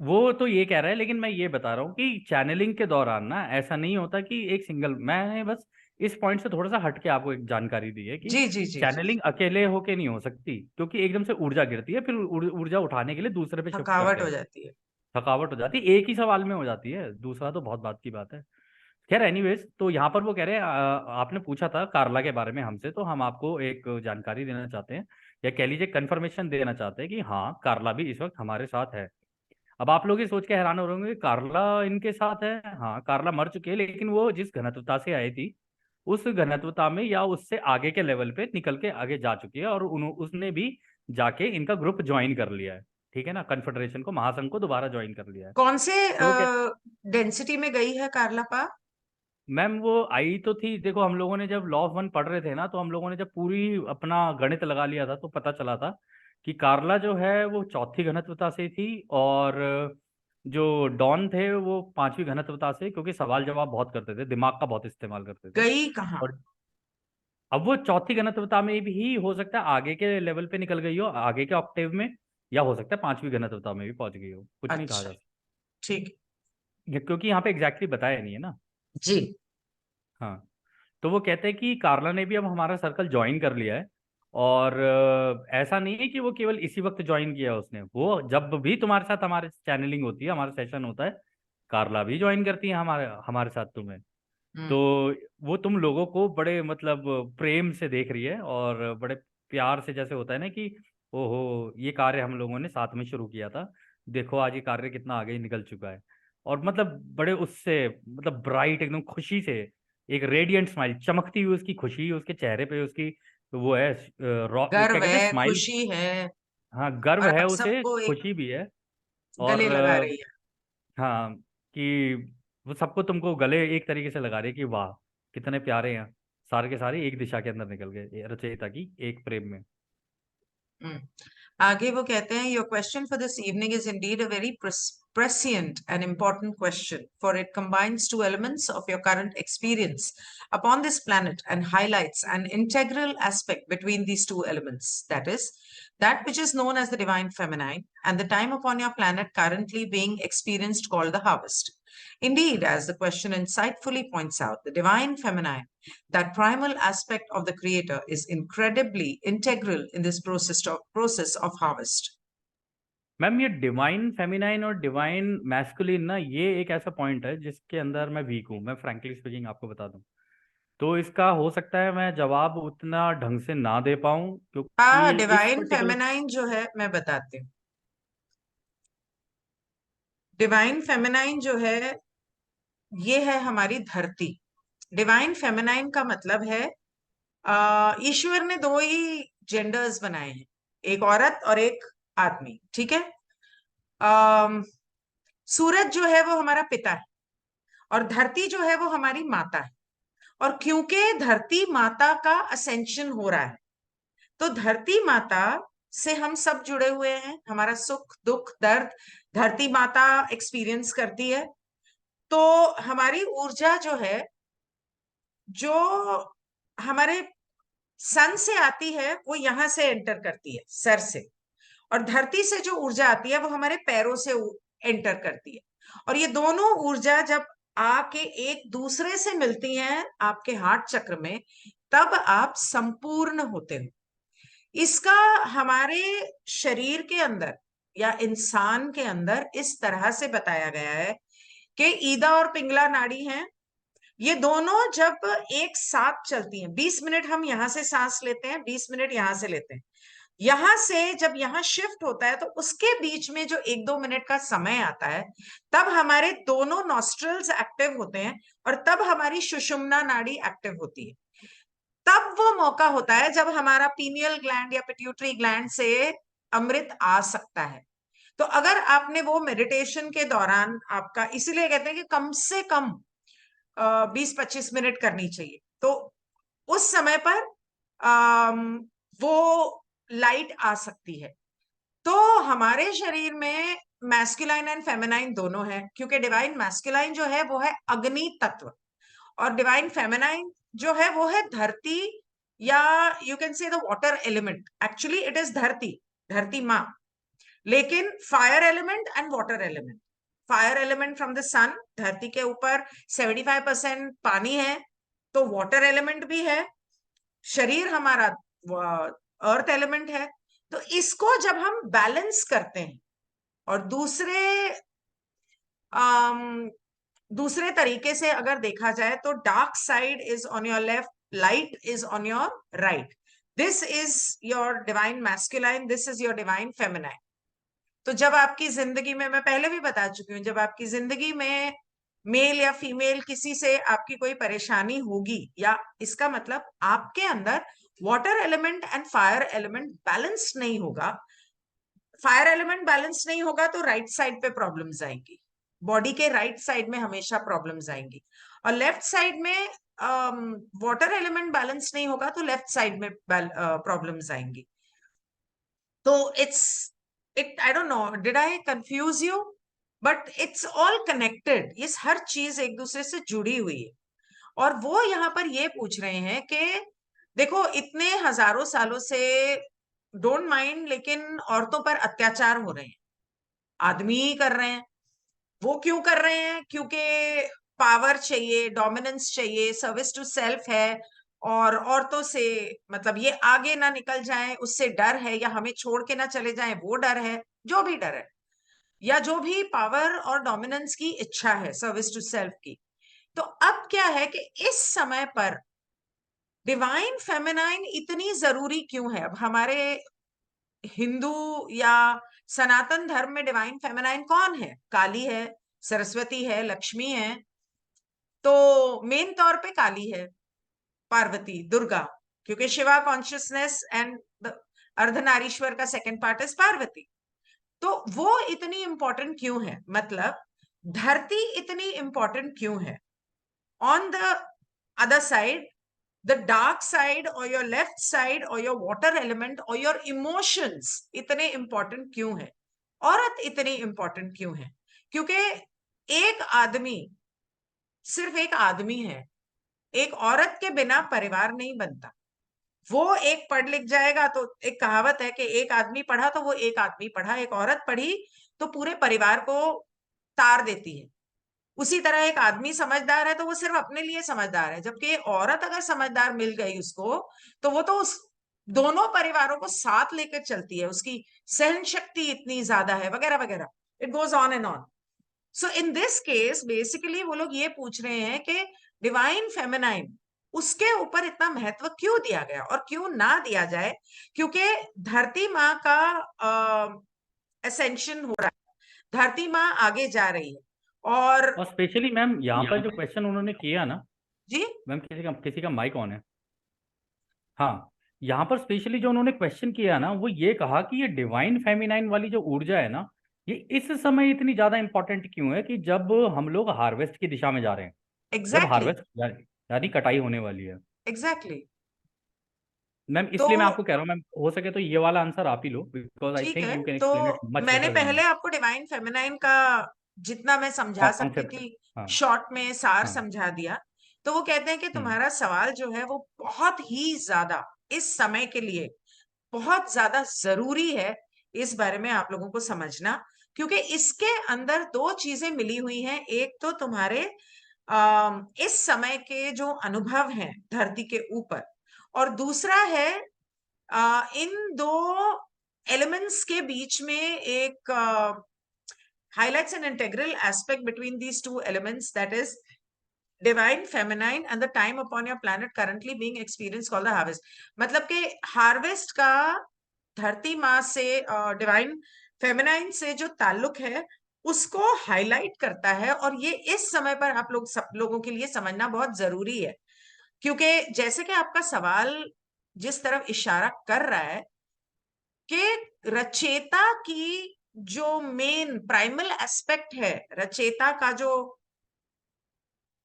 वो. वो तो ये कह रहा है, लेकिन मैं ये बता रहा हूँ कि चैनलिंग के दौरान ना ऐसा नहीं होता कि एक सिंगल, मैंने बस इस पॉइंट से थोड़ा सा हट के आपको एक जानकारी दी है कि जी जी जी जी. चैनलिंग अकेले होके नहीं हो सकती, क्योंकि एकदम से ऊर्जा गिरती है, फिर ऊर्जा उठाने के लिए दूसरे पे शिफ्ट करते थकावट हो हैं। जाती है. थकावट हो जाती है, एक ही सवाल में हो जाती है, दूसरा तो बहुत बात की बात है। खैर एनीवेज, तो यहाँ पर वो कह रहे हैं आपने पूछा था कार्ला के बारे में हमसे, तो हम आपको एक जानकारी देना चाहते हैं, या कह लीजिए कंफर्मेशन देना चाहते हैं कि हाँ कार्ला भी इस वक्त हमारे साथ है। अब आप लोग ये सोच के हैरान हो रहे होंगे, कार्ला इनके साथ है? हाँ, कार्ला मर चुकी है, लेकिन वो जिस घनत्वता से आई थी उस घनत्वता में या उससे आगे के लेवल पे निकल के आगे जा चुकी है, और उसने भी जाके इनका ग्रुप ज्वाइन कर लिया है। ठीक है ना, कन्फेडरेशन को, महासंघ को दोबारा ज्वाइन कर लिया है। कौन से तो वो क्या, डेंसिटी में गई है कार्ला पा? मैम वो आई तो थी, देखो हम लोगों ने जब लॉ ऑफ वन पढ़ रहे थे ना, तो हम लोगों ने जब पूरी अपना गणित लगा लिया था, तो पता चला था कि कार्ला जो है वो चौथी घनत्वता से थी, और जो डॉन थे वो पांचवी घनत्वता से, क्योंकि सवाल जवाब बहुत करते थे, दिमाग का बहुत इस्तेमाल करते थे। गई कहाँ? और अब वो चौथी घनत्वता में भी हो सकता है आगे के लेवल पे निकल गई हो, आगे के ऑक्टेव में, या हो सकता है पांचवी घनत्वता में भी पहुंच गई हो, कुछ नहीं कहा अच्छा, जा ठीक सकता, क्योंकि यहाँ पे एग्जैक्टली बताया नहीं है ना। है जी. हाँ, तो वो कहते हैं कि कार्ला ने भी अब हमारा सर्कल ज्वाइन कर लिया है, और ऐसा नहीं है कि वो केवल इसी वक्त ज्वाइन किया है उसने, वो जब भी तुम्हारे साथ हमारे चैनलिंग होती है, हमारा सेशन होता है, कार्ला भी ज्वाइन करती है हमारे हमारे साथ तुम्हें। हम्म. तो वो तुम लोगों को बड़े मतलब प्रेम से देख रही है, और बड़े प्यार से, जैसे होता है ना कि ओहो ये कार्य हम लोगों ने साथ में शुरू किया था, देखो आज ये कार्य कितना आगे निकल चुका है। और मतलब बड़े उससे मतलब ब्राइट एकदम खुशी से, एक रेडियंट स्माइल, चमकती हुई उसकी खुशी उसके चेहरे पे, उसकी वो है क्या गर्व कहते हैं, है, स्माइल। खुशी है, हाँ, गर्व और है अब उसे, सबको एक खुशी भी है। और गले लगा रही है. हाँ, कि वो सबको तुमको गले एक तरीके से लगा रही है कि वाह कितने प्यारे हैं, सारे के सारे एक दिशा के अंदर निकल गए रचयिता की एक प्रेम में। हम्म. आगे वो कहते हैं, your question for this evening is indeed a very prescient and important question, for it combines two elements of your current experience upon this planet and highlights an integral aspect between these two elements, that is, that which is known as the divine feminine and the time upon your planet currently being experienced called the harvest. Indeed, as the question insightfully points out, the divine feminine, that primal aspect of the creator, is incredibly integral in this process of harvest. Ma'am ये divine feminine और divine masculine ना, ये एक ऐसा point है जिसके अंदर मैं वीक हूँ, मैं फ्रैंकली स्पीकिंग आपको बता दूं। तो इसका हो सकता है मैं जवाब उतना ढंग से ना दे पाऊं, क्योंकि इस डिवाइन पर्टिकुलर। फेमिनाइन जो है, मैं बताती हूँ। डिवाइन फेमिनाइन जो है, ये है हमारी धरती। डिवाइन फेमिनाइन का मतलब है ईश्वर ने दो ही जेंडर्स बनाए हैं, एक औरत और एक आदमी, ठीक है। अम, सूरज जो है वो हमारा पिता है, और धरती जो है वो हमारी माता है। और क्योंकि धरती माता का असेंशन हो रहा है, तो धरती माता से हम सब जुड़े हुए हैं। हमारा सुख दुख दर्द धरती माता एक्सपीरियंस करती है। तो हमारी ऊर्जा जो है, जो हमारे सन से आती है, वो यहां से एंटर करती है, सर से। और धरती से जो ऊर्जा आती है वो हमारे पैरों से एंटर करती है। और ये दोनों ऊर्जा जब आके एक दूसरे से मिलती हैं आपके हार्ट चक्र में, तब आप संपूर्ण होते हो। इसका हमारे शरीर के अंदर या इंसान के अंदर इस तरह से बताया गया है कि ईदा और पिंगला नाड़ी हैं। ये दोनों जब एक साथ चलती हैं, 20 मिनट हम यहां से सांस लेते हैं, 20 मिनट यहां से लेते हैं, यहां से जब यहाँ शिफ्ट होता है, तो उसके बीच में जो 1-2 मिनट का समय आता है, तब हमारे दोनों नॉस्ट्रल्स एक्टिव होते हैं, और तब हमारी सुषुम्ना नाड़ी एक्टिव होती है। तब वो मौका होता है जब हमारा पीनियल ग्लैंड या पिट्यूटरी ग्लैंड से अमृत आ सकता है। तो अगर आपने वो मेडिटेशन के दौरान आपका, इसीलिए कहते हैं कि कम से कम 20-25 मिनट करनी चाहिए। तो उस समय पर वो लाइट आ सकती है। तो हमारे शरीर में मैस्कुलाइन एंड फेमिनाइन दोनों है, क्योंकि डिवाइन मैस्कुलाइन जो है वो है अग्नि तत्व, और डिवाइन फेमिनाइन जो है वो है धरती, या you can say the water element. Actually it is धरती, धरती माँ, लेकिन fire element and water element. Fire element from the sun, धरती के ऊपर 75% पानी है, तो वाटर एलिमेंट भी है। शरीर हमारा अर्थ एलिमेंट है। तो इसको जब हम बैलेंस करते हैं, और दूसरे तरीके से अगर देखा जाए, तो dark side is on your left, light is on your right. This is your divine masculine, this is your divine feminine. तो जब आपकी जिंदगी में, मैं पहले भी बता चुकी हूँ, जब आपकी जिंदगी में मेल या फीमेल किसी से आपकी कोई परेशानी होगी, या इसका मतलब आपके अंदर water element and fire element balance नहीं होगा। फायर एलिमेंट बैलेंस नहीं होगा तो राइट साइड पे प्रॉब्लम्स आएंगी, बॉडी के राइट साइड में हमेशा प्रॉब्लम्स आएंगी। और लेफ्ट साइड में वाटर एलिमेंट बैलेंस नहीं होगा तो लेफ्ट साइड में प्रॉब्लम्स आएंगी। तो it I don't know, did I confuse you? But it's all connected, ये हर चीज एक दूसरे से जुड़ी हुई है। और वो यहाँ पर ये पूछ रहे हैं कि देखो, इतने हजारों सालों से, डोंट माइंड, लेकिन औरतों पर अत्याचार हो रहे हैं, आदमी ही कर रहे हैं। वो क्यों कर रहे हैं? क्योंकि पावर चाहिए, डोमिनेंस चाहिए, सर्विस टू सेल्फ है, और औरतों से मतलब ये आगे ना निकल जाएं उससे डर है, या हमें छोड़ के ना चले जाएं वो डर है, जो भी डर है, या जो भी पावर और डोमिनेंस की इच्छा है, सर्विस टू सेल्फ की। तो अब क्या है कि इस समय पर डिवाइन फेमिनाइन इतनी जरूरी क्यों है? अब हमारे हिंदू या सनातन धर्म में डिवाइन फेमिनाइन कौन है? काली है, सरस्वती है, लक्ष्मी है। तो मेन तौर पे काली है, पार्वती, दुर्गा, क्योंकि शिवा कॉन्शियसनेस एंड अर्धनारीश्वर का सेकंड पार्ट इज पार्वती। तो वो इतनी इंपॉर्टेंट क्यों है? मतलब धरती इतनी इंपॉर्टेंट क्यों है? On the other side, the dark side or your left side or your water element or your emotions इतने इंपॉर्टेंट क्यों है? औरत इतनी इंपॉर्टेंट क्यों है? क्योंकि एक आदमी सिर्फ एक आदमी है, एक औरत के बिना परिवार नहीं बनता। वो एक पढ़ लिख जाएगा, तो एक कहावत है कि एक आदमी पढ़ा तो वो एक आदमी पढ़ा, एक औरत पढ़ी तो पूरे परिवार को तार देती है। उसी तरह एक आदमी समझदार है तो वो सिर्फ अपने लिए समझदार है, जबकि एक औरत अगर समझदार मिल गई उसको, तो वो तो उस दोनों परिवारों को साथ लेकर चलती है, उसकी सहन शक्ति इतनी ज्यादा है, वगैरह वगैरह। It goes on and on. So in this case basically वो लोग ये पूछ रहे हैं कि डिवाइन फेमिनाइन, उसके ऊपर इतना महत्व क्यों दिया गया और क्यों ना दिया जाए, क्योंकि धरती माँ का असेंशन हो रहा है, धरती माँ आगे जा रही है। और और स्पेशली मैम यहाँ पर जो क्वेश्चन उन्होंने किया ना, जी, मैम किसी का माइक ऑन है। हाँ, यहाँ पर स्पेशली जो उन्होंने क्वेश्चन किया ना, वो ये कहा कि ये डिवाइन फेमिनाइन वाली जो ऊर्जा है ना, ये इस समय इतनी ज्यादा इंपॉर्टेंट क्यों है कि जब हम लोग हार्वेस्ट की दिशा में जा रहे हैं, जब एग्जैक्टली हार्वेस्ट यानी कटाई होने वाली है। एग्जैक्टली। मैम तो इसलिए मैं आपको कह रहा हूँ मैम, हो सके तो ये वाला आंसर आप ही लो, बिकॉज आई ठीक थिंक है, यू कैन तो एक्सप्लेन इट मच मैंने बेटर देन पहले मी। आपको डिवाइन फेमिनाइन का जितना मैं समझा सकती कॉन्सेप्ट। थी हाँ। शॉर्ट में सार हाँ। समझा दिया। तो वो कहते हैं कि हम्म। तुम्हारा सवाल जो है वो बहुत ही ज्यादा इस समय के लिए बहुत ज्यादा जरूरी है इस बारे में आप लोगों को समझना, क्योंकि इसके अंदर दो चीजें मिली हुई हैं। एक तो तुम्हारे इस समय के जो अनुभव हैं धरती के ऊपर, और दूसरा है इन दो एलिमेंट्स के बीच में एक highlights an integral aspect between these two elements, that is divine feminine and the time upon your planet currently being experienced called the harvest। मतलब कि हार्वेस्ट का धरती माँ से डिवाइन फेमिनाइन से जो ताल्लुक है उसको हाईलाइट करता है, और ये इस समय पर आप लोग सब लोगों के लिए समझना बहुत जरूरी है। क्योंकि जैसे कि आपका सवाल जिस तरफ इशारा कर रहा है कि रचेता की जो मेन प्राइमल एस्पेक्ट है, रचेता का जो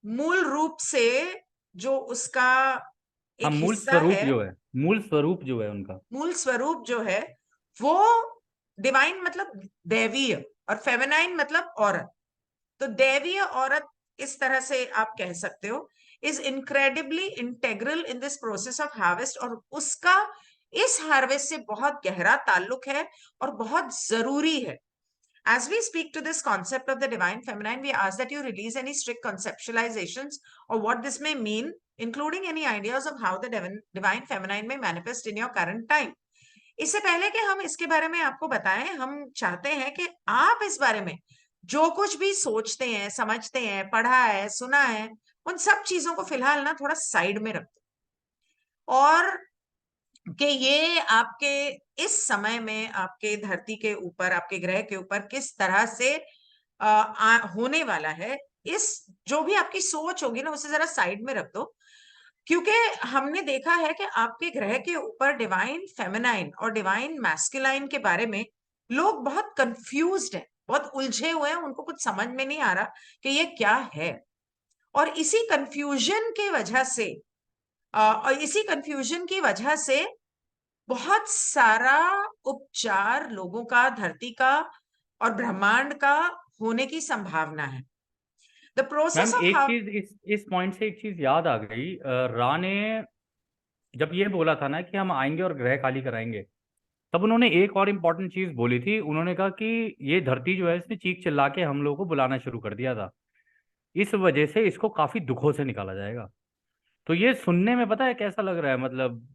मूल रूप से जो उसका हाँ, एक हिस्सा है, मूल स्वरूप जो है उनका। मूल स्वरूप जो है वो डिवाइन मतलब दैवीय, और फेमिनाइन मतलब औरत। तो दैवीय औरत इस तरह से आप कह सकते हो is incredibly integral in this process of harvest, और उसका इस हार्वेस्ट से बहुत गहरा ताल्लुक है और बहुत जरूरी है। As we speak to this concept of the divine feminine, we ask that you release any strict conceptualizations of what this may mean, including any ideas of how the divine feminine may manifest in your current time। इससे पहले कि हम इसके बारे में आपको बताएं, हम चाहते हैं कि आप इस बारे में जो कुछ भी सोचते हैं, समझते हैं, पढ़ा है, सुना है, उन सब चीजों को फिलहाल ना थोड़ा साइड में रख दो, और कि ये आपके इस समय में आपके धरती के ऊपर, आपके ग्रह के ऊपर किस तरह से होने वाला है, इस जो भी आपकी सोच होगी ना उसे जरा साइड में रख दो। क्योंकि हमने देखा है कि आपके ग्रह के ऊपर डिवाइन फेमिनाइन और डिवाइन मैस्कुलाइन के बारे में लोग बहुत कंफ्यूज्ड हैं, बहुत उलझे हुए हैं, उनको कुछ समझ में नहीं आ रहा कि ये क्या है। और इसी कंफ्यूजन की वजह से बहुत सारा उपचार लोगों का धरती का और ब्रह्मांड का होने की संभावना है। द प्रोसेस मैम ऑफ एक हाउ चीज इस पॉइंट से एक चीज याद आ गई, रा ने जब ये बोला था ना कि हम आएंगे और ग्रह खाली कराएंगे, तब उन्होंने एक और इम्पोर्टेंट चीज बोली थी। उन्होंने कहा कि ये धरती जो है इसने चीख चिल्ला के हम लोगों को बुलाना शुरू कर दिया था, इस वजह से इसको काफी दुखों से निकाला जाएगा। तो ये सुनने में पता है कैसा लग रहा है, मतलब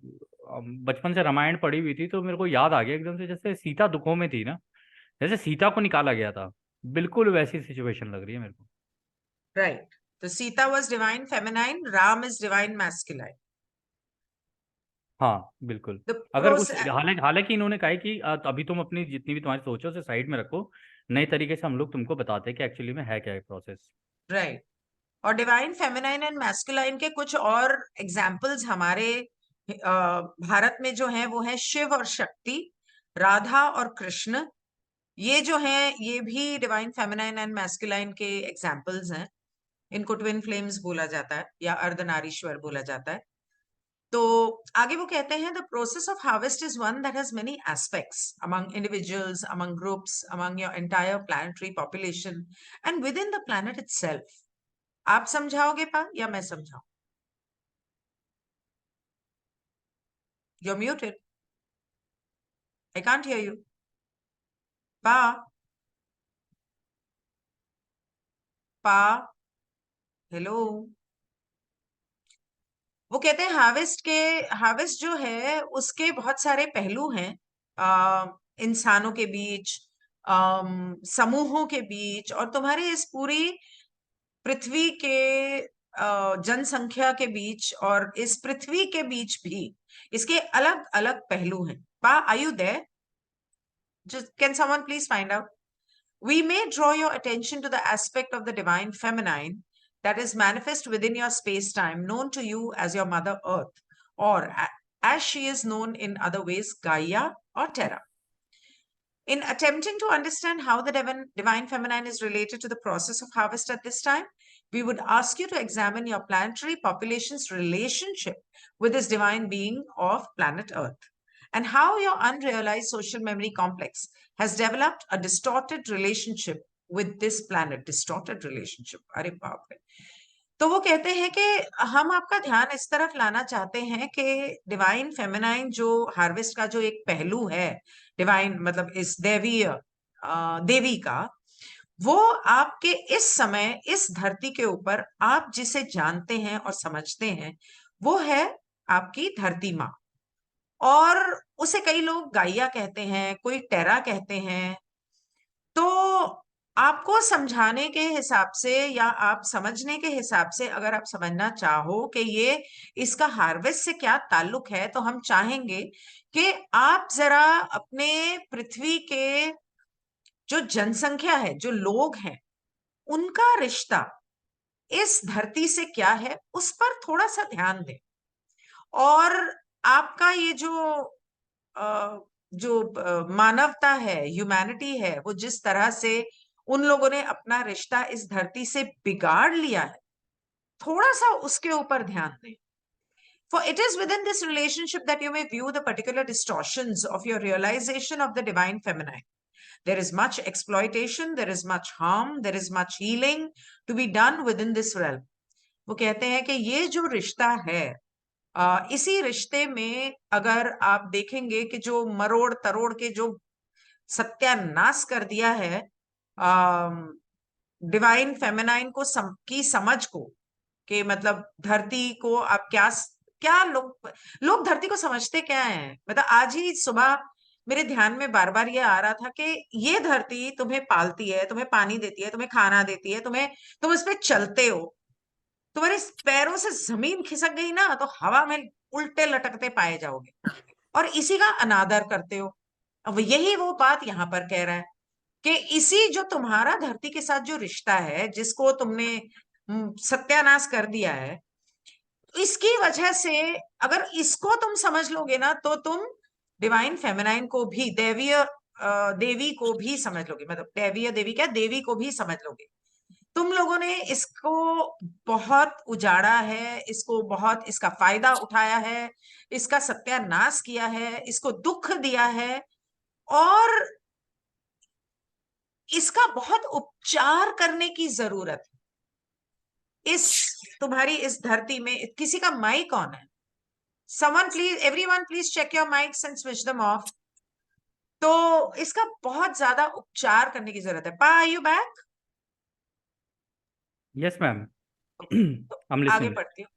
बचपन से रामायण पढ़ी हुई थी तो मेरे को याद आ गया एकदम से, जैसे सीता दुखों में थी ना, जैसे सीता को निकाला गया था, बिल्कुल वैसी सिचुएशन लग रही है मेरे को। राइट, तो Sita was divine feminine, Ram is divine masculine. हाँ बिल्कुल। द अगर उस प्रोसेस, हालांकि हालांकि इन्होंने कहा है कि अभी तुम अपनी जितनी भी तुम्हारी सोचो उसे साइड में रखो, नए तरीके से हम लोग तुमको बताते हैं कि एक्चुअली में है क्या है प्रोसेस। राइट। और डिवाइन फेमिनाइन एंड मैस्कुलाइन के कुछ और एग्जाम्पल्स हमारे भारत में जो है वो है शिव और शक्ति, राधा और कृष्ण। ये जो हैं ये भी डिवाइन फेमिनाइन एंड मैस्कुलाइन के एग्जाम्पल्स हैं। इनको ट्विन फ्लेम्स बोला जाता है या अर्धनारीश्वर बोला जाता है। तो आगे वो कहते हैं the process of harvest is one that has many aspects among individuals, among groups, among your entire planetary population and with in the planet itself. आप समझाओगे पा या मैं समझाऊं? You're muted. I can't hear you. Pa, पा, hello. वो कहते हैं harvest जो है उसके बहुत सारे पहलू हैं, इंसानों के बीच, समूहों के बीच, और तुम्हारी इस पूरी पृथ्वी के जनसंख्या के बीच, और इस पृथ्वी के बीच भी इसके अलग अलग पहलू हैं। पा, are you there? Can someone please find out? We may draw your attention to the aspect of the divine feminine that is manifest within your space time, known to you as your Mother Earth, or as she is known in other ways, Gaia or Terra. In attempting to understand how the divine feminine is related to the process of harvest at this time, we would ask you to examine your planetary population's relationship with this divine being of planet Earth, and how your unrealized social memory complex has developed a distorted relationship with this planet. Distorted relationship. अरे बाप रे। तो वो कहते हैं कि हम आपका ध्यान इस तरफ लाना चाहते हैं कि डिवाइन फेमिनाइन जो हार्वेस्ट का जो एक पहलू है, डिवाइन मतलब इस देवी का, वो आपके इस समय इस धरती के ऊपर आप जिसे जानते हैं और समझते हैं वो है आपकी धरती माँ। और उसे कई लोग गाइया कहते हैं, कोई टेरा कहते हैं। तो आपको समझाने के हिसाब से या आप समझने के हिसाब से अगर आप समझना चाहो कि ये इसका हार्वेस्ट से क्या ताल्लुक है, तो हम चाहेंगे कि आप जरा अपने पृथ्वी के जो जनसंख्या है, जो लोग हैं, उनका रिश्ता इस धरती से क्या है उस पर थोड़ा सा ध्यान दें। और आपका ये जो मानवता है, ह्यूमैनिटी है, वो जिस तरह से उन लोगों ने अपना रिश्ता इस धरती से बिगाड़ लिया है, थोड़ा सा उसके ऊपर ध्यान दें। For it is within this relationship that you may view the particular distortions of your realization of the divine feminine. There is much exploitation, there is much harm, there is much healing to be done within this realm. वो कहते हैं कि ये जो रिश्ता है, इसी रिश्ते में अगर आप देखेंगे कि जो मरोड़ तरोड़ के जो सत्यानाश कर दिया है डिवाइन फेमिनाइन को की समझ को, कि मतलब धरती को आप क्या क्या लोग धरती को समझते क्या है। मतलब आज ही सुबह मेरे ध्यान में बार बार ये आ रहा था कि ये धरती तुम्हें पालती है, तुम्हें पानी देती है, तुम्हें खाना देती है, तुम इस पे चलते हो, तुम्हारे पैरों से जमीन खिसक गई ना तो हवा में उल्टे लटकते पाए जाओगे, और इसी का अनादर करते हो। अब यही वो बात यहाँ पर कह रहा है कि इसी जो तुम्हारा धरती के साथ जो रिश्ता है, जिसको तुमने सत्यानाश कर दिया है, इसकी वजह से अगर इसको तुम समझ लोगे ना तो तुम डिवाइन फेमिनाइन को भी, देवी को भी समझ लोगे। मतलब देवी क्या, देवी को भी समझ लोगे। तुम लोगों ने इसको बहुत उजाड़ा है, इसको बहुत इसका फायदा उठाया है, इसका सत्यानाश किया है, इसको दुख दिया है, और इसका बहुत उपचार करने की जरूरत है। तुम्हारी इस धरती में किसी का माइक ऑन है? Someone please, everyone please check your mics and switch them off. तो इसका बहुत ज्यादा उपचार करने की जरूरत है। पा, are you back? Yes ma'am, तो आई एम आगे लिसनिंग। पढ़ती हूँ।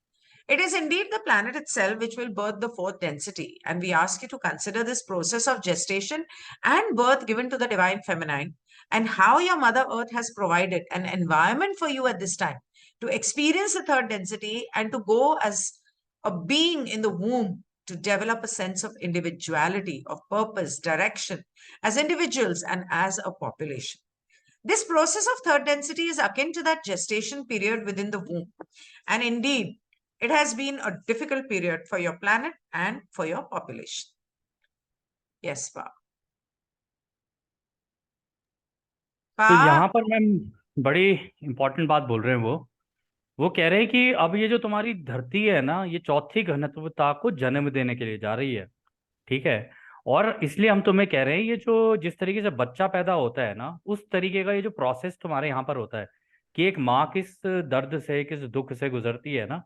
It is indeed the planet itself which will birth the fourth density, and we ask you to consider this process of gestation and birth given to the divine feminine, and how your Mother Earth has provided an environment for you at this time to experience the third density and to go as a being in the womb, to develop a sense of individuality, of purpose, direction, as individuals and as a population. This process of third density is akin to that gestation period within the womb. And indeed, it has been a difficult period for your planet and for your population. Yes, Pa. तो Pa, यहाँ पर ma'am बड़ी important बात बोल रहे हैं वो कह रहे हैं कि अब ये जो तुम्हारी धरती है ना, ये चौथी घनत्वता को जन्म देने के लिए जा रही है। ठीक है। और इसलिए हम तुम्हें कह रहे हैं, ये जो जिस तरीके से बच्चा पैदा होता है ना, उस तरीके का ये जो प्रोसेस तुम्हारे यहाँ पर होता है, कि एक माँ किस दर्द से, किस दुख से गुजरती है ना,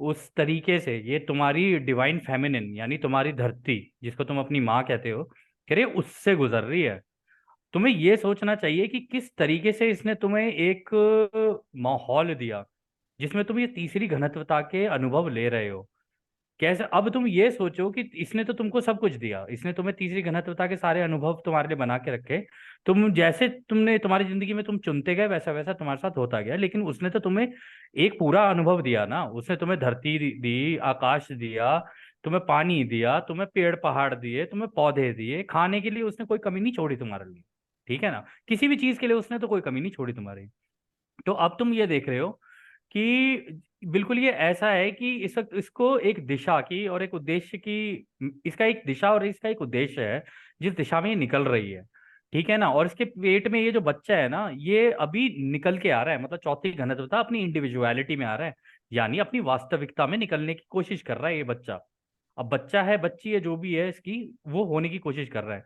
उस तरीके से ये तुम्हारी डिवाइन फेमिनिन यानी तुम्हारी धरती, जिसको तुम अपनी माँ कहते हो, कह रहे उससे गुजर रही है। तुम्हें ये सोचना चाहिए कि किस तरीके से इसने तुम्हें एक माहौल दिया जिसमें तुम ये तीसरी घनत्वता के अनुभव ले रहे हो। कैसे, अब तुम ये सोचो कि इसने तो तुमको सब कुछ दिया, इसने तुम्हें तीसरी घनत्वता के सारे अनुभव तुम्हारे लिए बना के रखे। तुम जैसे तुमने तुम्हारी जिंदगी में तुम चुनते गए वैसा वैसा तुम्हारे साथ होता गया, लेकिन उसने तो तुम्हें एक पूरा अनुभव दिया ना। उसने तुम्हें धरती दी, आकाश दिया, तुम्हें पानी दिया, तुम्हें पेड़ पहाड़ दिए, तुम्हें पौधे दिए, खाने के लिए उसने कोई कमी नहीं छोड़ी तुम्हारे लिए। ठीक है ना, किसी भी चीज के लिए उसने तो कोई कमी नहीं छोड़ी तुम्हारी। तो अब तुम ये देख रहे हो कि बिल्कुल ये ऐसा है कि इसको एक दिशा की और एक उद्देश्य की, इसका एक दिशा और इसका एक उद्देश्य है जिस दिशा में ये निकल रही है। ठीक है ना, और इसके पेट में ये जो बच्चा है ना, ये अभी निकल के आ रहा है, मतलब चौथी घनत्वता अपनी इंडिविजुअलिटी में आ रहा है, यानी अपनी वास्तविकता में निकलने की कोशिश कर रहा है ये बच्चा। अब बच्चा है, बच्ची है, जो भी है इसकी, वो होने की कोशिश कर रहा है।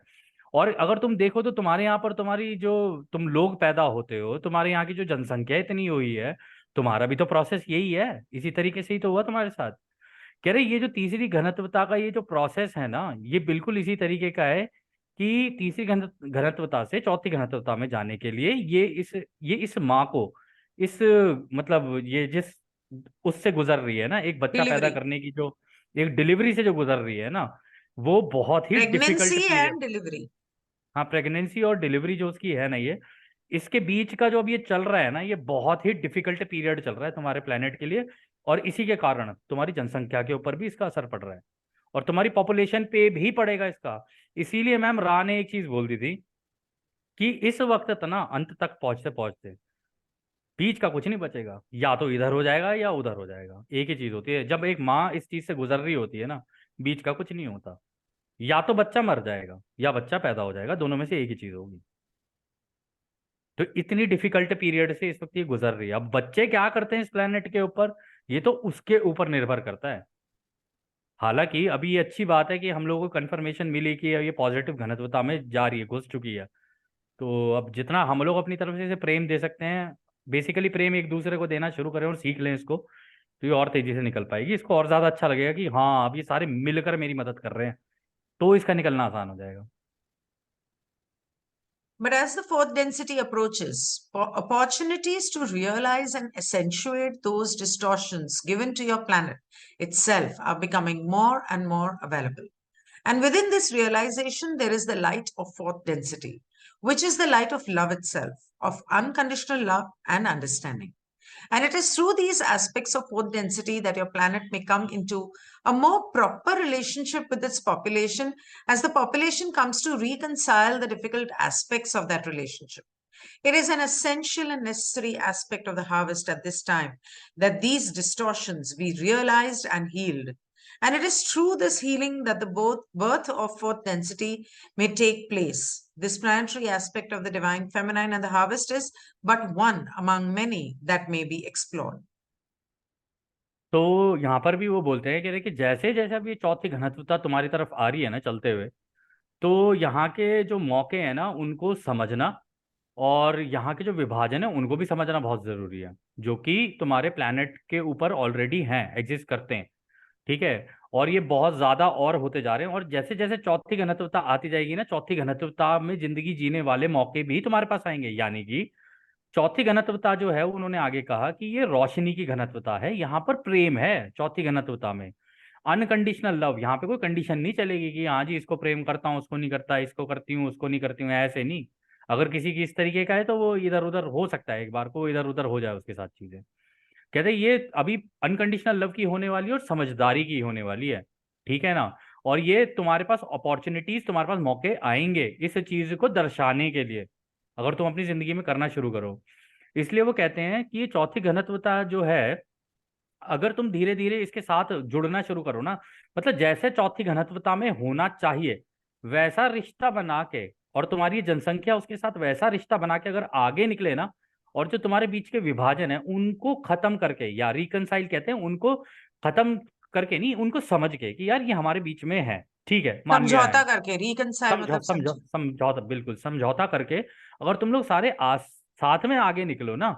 और अगर तुम देखो तो तुम्हारे यहाँ पर तुम्हारी जो तुम लोग पैदा होते हो, तुम्हारे यहाँ की जो जनसंख्या इतनी हुई है, तुम्हारा भी तो प्रोसेस यही है, इसी तरीके से ही तो हुआ तुम्हारे साथ। कह रहे ये जो तीसरी घनत्वता का ये जो प्रोसेस है ना, ये बिल्कुल इसी तरीके का है कि तीसरी घनत्वता से चौथी घनत्वता में जाने के लिए ये इस माँ को, इस मतलब ये जिस उससे गुजर रही है ना, एक बच्चा पैदा डिलीवरी, करने की जो एक डिलीवरी से जो गुजर रही है ना, वो बहुत ही pregnancy difficult and period. Delivery. हाँ, प्रेगनेंसी और डिलीवरी जो उसकी है ना, ये इसके बीच का जो अब ये चल रहा है ना, ये बहुत ही डिफिकल्ट पीरियड चल रहा है तुम्हारे प्लेनेट के लिए। और इसी के कारण तुम्हारी जनसंख्या के ऊपर भी इसका असर पड़ रहा है, और तुम्हारी पॉपुलेशन पे भी पड़ेगा इसका। इसीलिए मैम रा ने एक चीज बोल दी थी कि इस वक्त ना अंत तक पहुंचते पहुंचते बीच का कुछ नहीं बचेगा, या तो इधर हो जाएगा या उधर हो जाएगा, एक ही चीज होती है। जब एक माँ इस चीज से गुजर रही होती है ना, बीच का कुछ नहीं होता। या तो बच्चा मर जाएगा या बच्चा पैदा हो जाएगा, दोनों में से एक ही चीज होगी। तो इतनी डिफिकल्ट पीरियड से इस वक्त ये गुजर रही है। अब बच्चे क्या करते हैं इस प्लेनेट के ऊपर, ये तो उसके ऊपर निर्भर करता है। हालांकि अभी ये अच्छी बात है कि हम लोगों को कंफर्मेशन मिली कि ये पॉजिटिव घनत्वता में जा रही है, घुस चुकी है। तो अब जितना हम लोग अपनी तरफ से इसे प्रेम दे सकते हैं, बेसिकली प्रेम एक दूसरे को देना शुरू करें और सीख लें इसको, तो ये और तेजी से निकल पाएगी। इसको और ज्यादा अच्छा लगेगा कि हाँ अब ये सारे मिलकर मेरी मदद कर रहे हैं, तो इसका निकलना आसान हो जाएगा। But as the fourth density approaches, opportunities to realize and accentuate those distortions given to your planet itself are becoming more and more available. And within this realization, there is the light of fourth density, which is the light of love itself, of unconditional love and understanding. And it is through these aspects of fourth density that your planet may come into a more proper relationship with its population as the population comes to reconcile the difficult aspects of that relationship. It is an essential and necessary aspect of the harvest at this time that these distortions be realized and healed. And it is through this healing that the birth of fourth density may take place. This planetary aspect of the divine feminine and the harvest is but one among many that may be explored. तो यहाँ पर भी वो बोलते हैं कि देखिए जैसे जैसे अब ये चौथी घनत्वता तुम्हारी तरफ आ रही है ना चलते हुए, तो यहाँ के जो मौके हैं ना उनको समझना, और यहाँ के जो विभाजन है उनको भी समझना बहुत जरूरी है, जो कि तुम्हारे प्लैनेट के ऊपर ऑलरेडी हैं, एग्जिस्ट करते हैं। ठीक है, और ये बहुत ज्यादा और होते जा रहे हैं, और जैसे जैसे चौथी घनत्वता आती जाएगी ना, चौथी घनत्वता में जिंदगी जीने वाले मौके भी तुम्हारे पास आएंगे। यानी कि चौथी घनत्वता जो है, उन्होंने आगे कहा कि ये रोशनी की घनत्वता है, यहाँ पर प्रेम है चौथी घनत्वता में, अनकंडीशनल लव। यहाँ पे कोई कंडीशन नहीं चलेगी कि हाँ जी इसको प्रेम करता हूँ उसको नहीं करता, इसको करती हूँ उसको नहीं करती हूँ, ऐसे नहीं। अगर किसी की इस तरीके का है तो वो इधर उधर हो सकता है, एक बार को इधर उधर हो जाए उसके साथ चीजें। कहते हैं ये अभी अनकंडीशनल लव की होने वाली है और समझदारी की होने वाली है। ठीक है ना, और ये तुम्हारे पास अपॉर्चुनिटीज, तुम्हारे पास मौके आएंगे इस चीज को दर्शाने के लिए, अगर तुम अपनी जिंदगी में करना शुरू करो। इसलिए वो कहते हैं कि ये चौथी घनत्वता जो है, अगर तुम धीरे धीरे इसके साथ जुड़ना शुरू करो ना, मतलब जैसे चौथी घनत्वता में होना चाहिए वैसा रिश्ता बना के, और तुम्हारी जनसंख्या उसके साथ वैसा रिश्ता बना के अगर आगे निकले ना, और जो तुम्हारे बीच के विभाजन है उनको खत्म करके, या रिकनसाइल कहते हैं उनको, खत्म करके नहीं, उनको समझ के कि यार ये हमारे बीच में है, ठीक है मान लिया समझौता है। करके, रिकनसाइल समझौ मतलब समझौ समझे। समझौता, बिल्कुल समझौता करके अगर तुम लोग सारे साथ में आगे निकलो ना,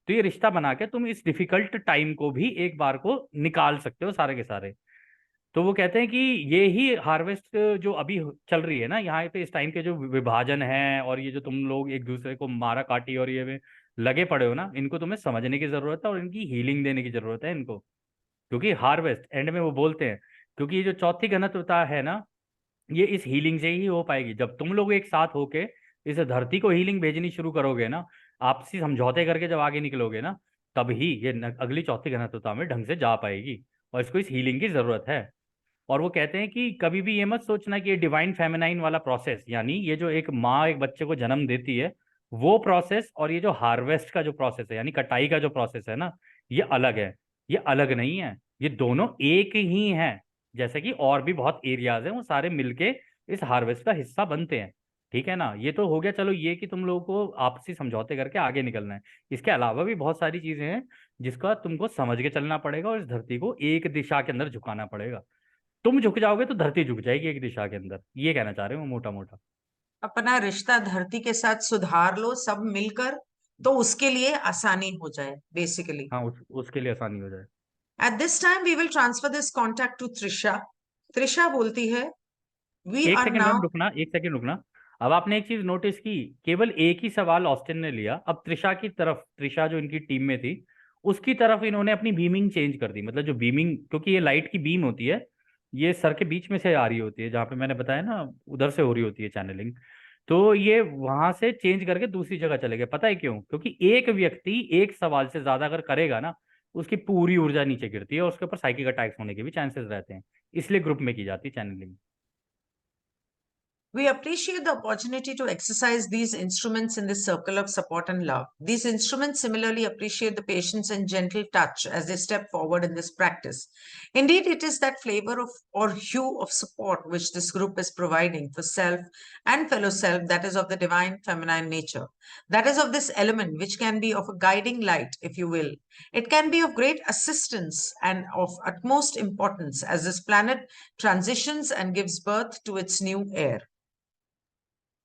तो ये रिश्ता बना के तुम इस डिफिकल्ट टाइम को भी एक बार को निकाल सकते हो सारे के सारे। तो वो कहते हैं कि ये ही हार्वेस्ट जो अभी चल रही है ना यहाँ पे, इस टाइम के जो विभाजन है और ये जो तुम लोग एक दूसरे को मारा काटी और ये में लगे पड़े हो ना, इनको तुम्हें समझने की जरूरत है और इनकी हीलिंग देने की जरूरत है इनको। क्योंकि हार्वेस्ट एंड में वो बोलते हैं, क्योंकि ये जो चौथी घनत्वता है ना, ये इस हीलिंग से ही हो पाएगी जब तुम लोग एक साथ होके इस धरती को हीलिंग भेजनी शुरू करोगे ना, आपसी समझौते करके जब आगे निकलोगे ना, तभी ये अगली चौथी घनत्वता में ढंग से जा पाएगी। और इसको इस हीलिंग की जरूरत है। और वो कहते हैं कि कभी भी ये मत सोचना कि ये डिवाइन फेमिनाइन वाला प्रोसेस, यानी ये जो एक माँ एक बच्चे को जन्म देती है वो प्रोसेस, और ये जो हार्वेस्ट का जो प्रोसेस है यानी कटाई का जो प्रोसेस है ना, ये अलग है। ये अलग नहीं है, ये दोनों एक ही हैं। जैसे कि और भी बहुत एरियाज हैं, वो सारे मिलके इस हार्वेस्ट का हिस्सा बनते हैं। ठीक है ना, ये तो हो गया चलो ये कि तुम लोगों को आपसी समझौते करके आगे निकलना है। इसके अलावा भी बहुत सारी चीजें हैं जिसका तुमको समझ के चलना पड़ेगा और इस धरती को एक दिशा के अंदर झुकाना पड़ेगा। तुम झुक जाओगे तो धरती झुक जाएगी एक दिशा के अंदर, ये कहना चाह रहे हो मोटा मोटा। अपना रिश्ता धरती के साथ सुधार लो सब मिलकर, तो उसके लिए आसानी हो जाए बेसिकली। हाँ, उसके लिए आसानी हो जाए। At this time we will transfer this contact to Trisha. Trisha बोलती है, वी एक आर सेकंड मैम नाउ। रुकना, एक सेकंड रुकना। अब आपने एक चीज नोटिस की, केवल एक ही सवाल ऑस्टिन ने लिया, अब त्रिशा की तरफ, त्रिशा जो इनकी टीम में थी उसकी तरफ इन्होंने अपनी बीमिंग चेंज कर दी। मतलब जो बीमिंग, क्योंकि ये लाइट की बीम होती है, ये सर के बीच में से आ रही होती है, जहाँ पे मैंने बताया ना उधर से हो रही होती है चैनलिंग। तो ये वहां से चेंज करके दूसरी जगह चले गए। पता है क्यों? क्योंकि एक व्यक्ति एक सवाल से ज्यादा अगर करेगा ना, उसकी पूरी ऊर्जा नीचे गिरती है और उसके ऊपर साइकिक अटैक्स होने के भी चांसेस रहते हैं। इसलिए ग्रुप में की जाती है channelling. We appreciate the opportunity to exercise these instruments in this circle of support and love. These instruments similarly appreciate the patience and gentle touch as they step forward in this practice. Indeed, it is that flavor of or hue of support which this group is providing for self and fellow self that is of the divine feminine nature. That is of this element which can be of a guiding light, if you will. It can be of great assistance and of utmost importance as this planet transitions and gives birth to its new heir.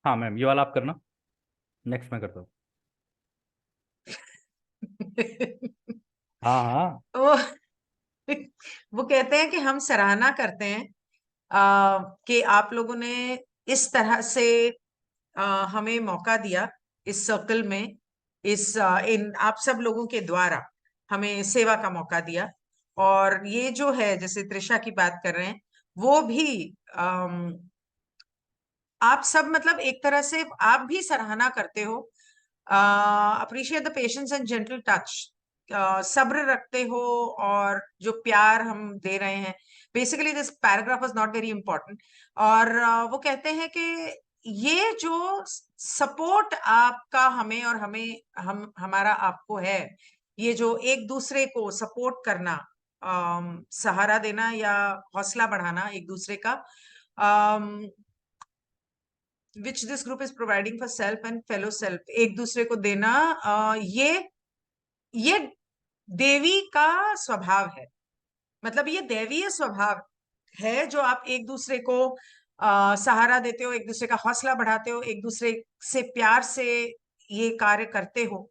हाँ ma'am, ये वाला आप करना, next मैं करता हूँ। हाँ हाँ। वो वो कहते हैं कि हम सराहना करते हैं कि आप लोगों ने इस तरह से हमें मौका दिया इस सर्कल में, इन आप सब लोगों के द्वारा हमें सेवा का मौका दिया। और ये जो है जैसे त्रिशा की बात कर रहे हैं, वो भी आप सब मतलब एक तरह से आप भी सराहना करते हो। Appreciate the patience and gentle touch, सब्र रखते हो और जो प्यार हम दे रहे हैं। Basically this paragraph was not very important. और वो कहते हैं कि ये जो सपोर्ट आपका हमें और हम हमारा आपको है, ये जो एक दूसरे को सपोर्ट करना, सहारा देना या हौसला बढ़ाना एक दूसरे का, which this group is providing for self and fellow self, एक दूसरे को देना, ये देवी का स्वभाव है। मतलब ये दैवीय स्वभाव है जो आप एक दूसरे को सहारा देते हो, एक दूसरे का हौसला बढ़ाते हो, एक दूसरे से प्यार से ये कार्य करते हो।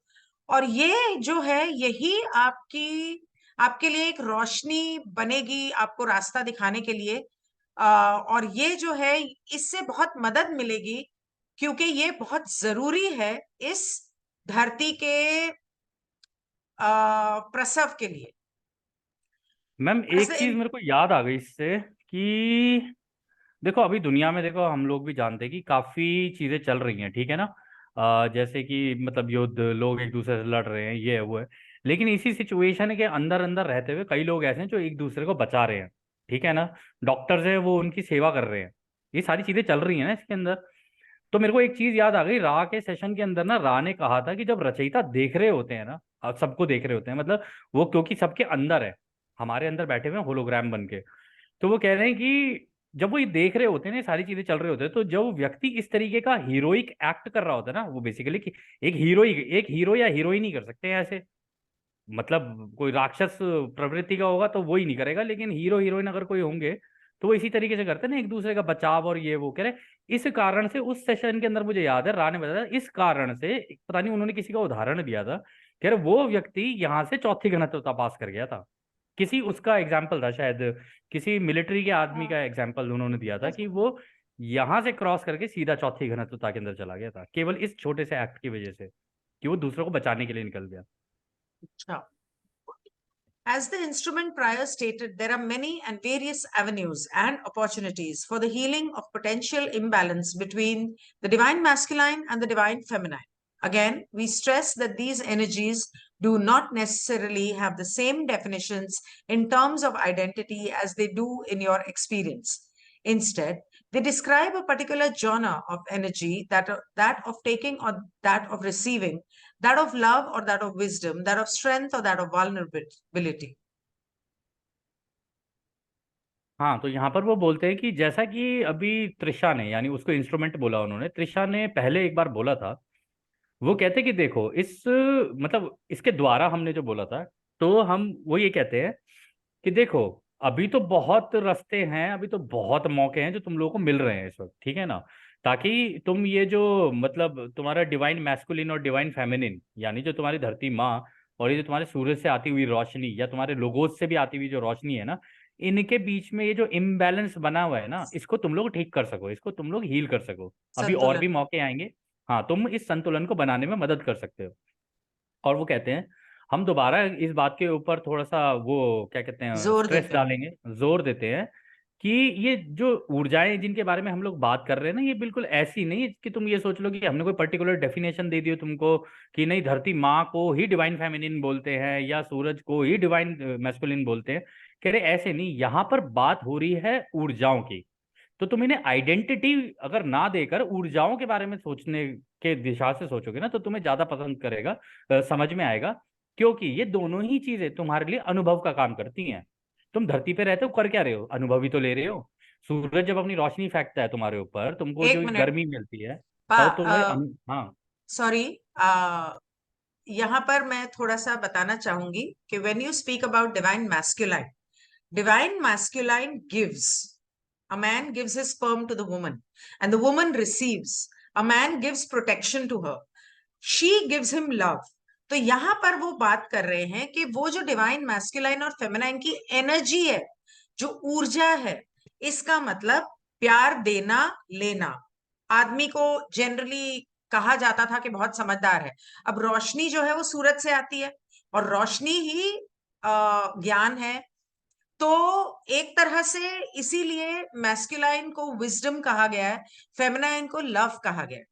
और ये जो है यही आपके लिए एक रोशनी बनेगी, आपको रास्ता दिखाने के लिए। और ये जो है इससे बहुत मदद मिलेगी, क्योंकि ये बहुत जरूरी है इस धरती के प्रसव के लिए। मैम As एक the चीज मेरे को याद आ गई इससे कि देखो अभी दुनिया में, देखो हम लोग भी जानते हैं कि काफी चीजें चल रही हैं, ठीक है ना। जैसे कि मतलब युद्ध, लोग एक दूसरे से लड़ रहे हैं, ये है वो है। लेकिन इसी सिचुएशन के अंदर अंदर रहते हुए कई लोग ऐसे हैं जो एक दूसरे को बचा रहे हैं, ठीक है ना। डॉक्टर्स हैं वो उनकी सेवा कर रहे हैं। ये सारी चीजें चल रही हैं ना इसके अंदर। तो मेरे को एक चीज याद आ गई, रा के सेशन के अंदर ना रा ने कहा था कि जब रचयिता देख रहे होते हैं ना, सबको देख रहे होते हैं, मतलब वो क्योंकि सबके अंदर है, हमारे अंदर बैठे हुए हैं होलोग्राम बन के। तो वो कह रहे हैं कि जब वो ये देख रहे होते हैं ना, ये सारी चीजें चल रहे होते हैं, तो जब व्यक्ति इस तरीके का हीरोइक एक्ट कर रहा होता है ना, वो बेसिकली कि एक हीरो या हीरोइन ही कर सकते हैं ऐसे। मतलब कोई राक्षस प्रवृत्ति का होगा तो वो ही नहीं करेगा, लेकिन हीरो हीरोइन अगर कोई होंगे तो वो इसी तरीके से करते हैं ना, एक दूसरे का बचाव और ये वो। कह रहे इस कारण से उस सेशन के अंदर मुझे याद है रा ने बताया इस कारण से, पता नहीं उन्होंने किसी का उदाहरण दिया था, कह रहे वो व्यक्ति यहाँ से चौथी घनत्वता पास कर गया था। किसी उसका एग्जाम्पल था शायद, किसी मिलिट्री के आदमी का एग्जाम्पल उन्होंने दिया था कि वो यहाँ से क्रॉस करके सीधा चौथी घनत्वता के अंदर चला गया था, केवल इस छोटे से एक्ट की वजह से कि वो दूसरों को बचाने के लिए निकल गया। अच्छा। As the instrument prior stated, there are many and various avenues and opportunities for the healing of potential imbalance between the divine masculine and the divine feminine. Again, we stress that these energies do not necessarily have the same definitions in terms of identity as they do in your experience. Instead, they describe a particular genre of energy, that of taking or that of receiving, that of love or that of wisdom, that of strength or that of vulnerability. हाँ, तो यहाँ पर वो बोलते हैं कि जैसा कि अभी त्रिशा ने, यानी उसको इंस्ट्रूमेंट बोला उन्होंने, त्रिशा ने पहले एक बार बोला था, वो कहते कि देखो इस मतलब इसके द्वारा हमने जो बोला था, तो हम वो ये कहते हैं कि देखो अभी तो बहुत रास्ते हैं, अभी तो बहुत मौके हैं जो तुम लोगों को मिल रहे हैं इस वक्त, ठीक है ना, ताकि तुम ये जो मतलब तुम्हारा डिवाइन मैस्कुलिन और डिवाइन फेमिनिन, यानी जो तुम्हारी धरती माँ और ये जो तुम्हारे सूरज से आती हुई रोशनी या तुम्हारे लोगोस से भी आती हुई जो रोशनी है ना, इनके बीच में ये जो इम्बैलेंस बना हुआ है ना, इसको तुम लोग ठीक कर सको, इसको तुम लोग हील कर सको। अभी और संतुलन। भी मौके आएंगे। हाँ, तुम इस संतुलन को बनाने में मदद कर सकते हो। और वो कहते हैं हम दोबारा इस बात के ऊपर थोड़ा सा वो क्या कहते हैं जोर स्ट्रेस देते हैं। डालेंगे, जोर देते हैं कि ये जो ऊर्जाएं जिनके बारे में हम लोग बात कर रहे हैं ना, ये बिल्कुल ऐसी नहीं है कि तुम ये सोच लो कि हमने कोई पर्टिकुलर डेफिनेशन दे दी हो तुमको कि नहीं धरती माँ को ही डिवाइन फेमिनिन बोलते हैं या सूरज को ही डिवाइन मैस्कुलिन बोलते हैं। कह रहे ऐसे नहीं, यहाँ पर बात हो रही है ऊर्जाओं की। तो तुम इन्हें आइडेंटिटी अगर ना देकर ऊर्जाओं के बारे में सोचने के दिशा से सोचोगे ना, तो तुम्हें ज्यादा पसंद करेगा, समझ में आएगा। क्योंकि ये दोनों ही चीजें तुम्हारे लिए अनुभव का काम करती हैं। तुम धरती पे रहते हो, कर क्या रहे हो, अनुभव ही तो ले रहे हो। सूरज जब अपनी रोशनी फेंकता है तुम्हारे ऊपर, तुमको एक जो मिनट। गर्मी मिलती है, पा तब तुम्हें हाँ। सॉरी, यहाँ पर मैं थोड़ा सा बताना चाहूंगी कि when you speak about divine masculine gives, a man gives his sperm to the woman and the woman receives, a man gives protection to her, she gives him love. तो यहाँ पर वो बात कर रहे हैं कि वो जो डिवाइन मैस्कुलाइन और फेमिनाइन की एनर्जी है, जो ऊर्जा है, इसका मतलब प्यार देना लेना। आदमी को जनरली कहा जाता था कि बहुत समझदार है। अब रोशनी जो है वो सूरज से आती है और रोशनी ही ज्ञान है। तो एक तरह से इसीलिए मैस्कुलाइन को विजडम कहा गया है, फेमिनाइन को लव कहा गया है।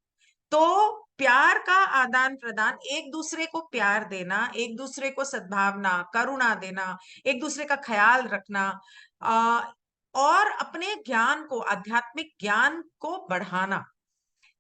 तो प्यार का आदान प्रदान, एक दूसरे को प्यार देना, एक दूसरे को सद्भावना करुणा देना, एक दूसरे का ख्याल रखना, आ, और अपने ज्ञान को, आध्यात्मिक ज्ञान को बढ़ाना,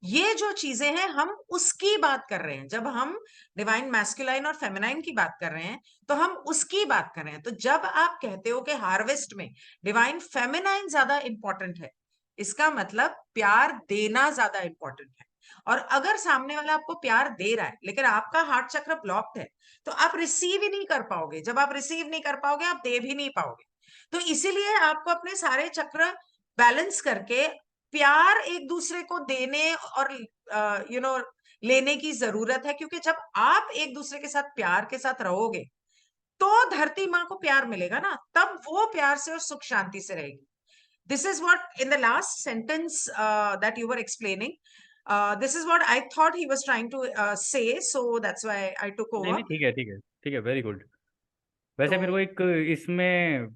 ये जो चीजें हैं हम उसकी बात कर रहे हैं। जब हम डिवाइन मैस्कुलाइन और फेमिनाइन की बात कर रहे हैं तो हम उसकी बात कर रहे हैं। तो जब आप कहते हो कि हार्वेस्ट में डिवाइन फेमिनाइन ज्यादा इंपॉर्टेंट है, इसका मतलब प्यार देना ज्यादा इंपॉर्टेंट है। और अगर सामने वाला आपको प्यार दे रहा है लेकिन आपका हार्ट चक्र ब्लॉक्ड है, तो आप रिसीव ही नहीं कर पाओगे। जब आप रिसीव नहीं कर पाओगे, आप दे भी नहीं पाओगे। तो इसीलिए आपको अपने सारे चक्र बैलेंस करके प्यार एक दूसरे को देने और लेने की जरूरत है। क्योंकि जब आप एक दूसरे के साथ प्यार के साथ रहोगे तो धरती माँ को प्यार मिलेगा ना, तब वो प्यार से और सुख शांति से रहेगी। This is what in the last sentence that you were explaining, this is what I thought he was trying to say, so that's why I टुक नहीं ओवर। नहीं, ठीक है ठीक है ठीक है, वेरी गुड। वैसे मेरे को तो एक इसमें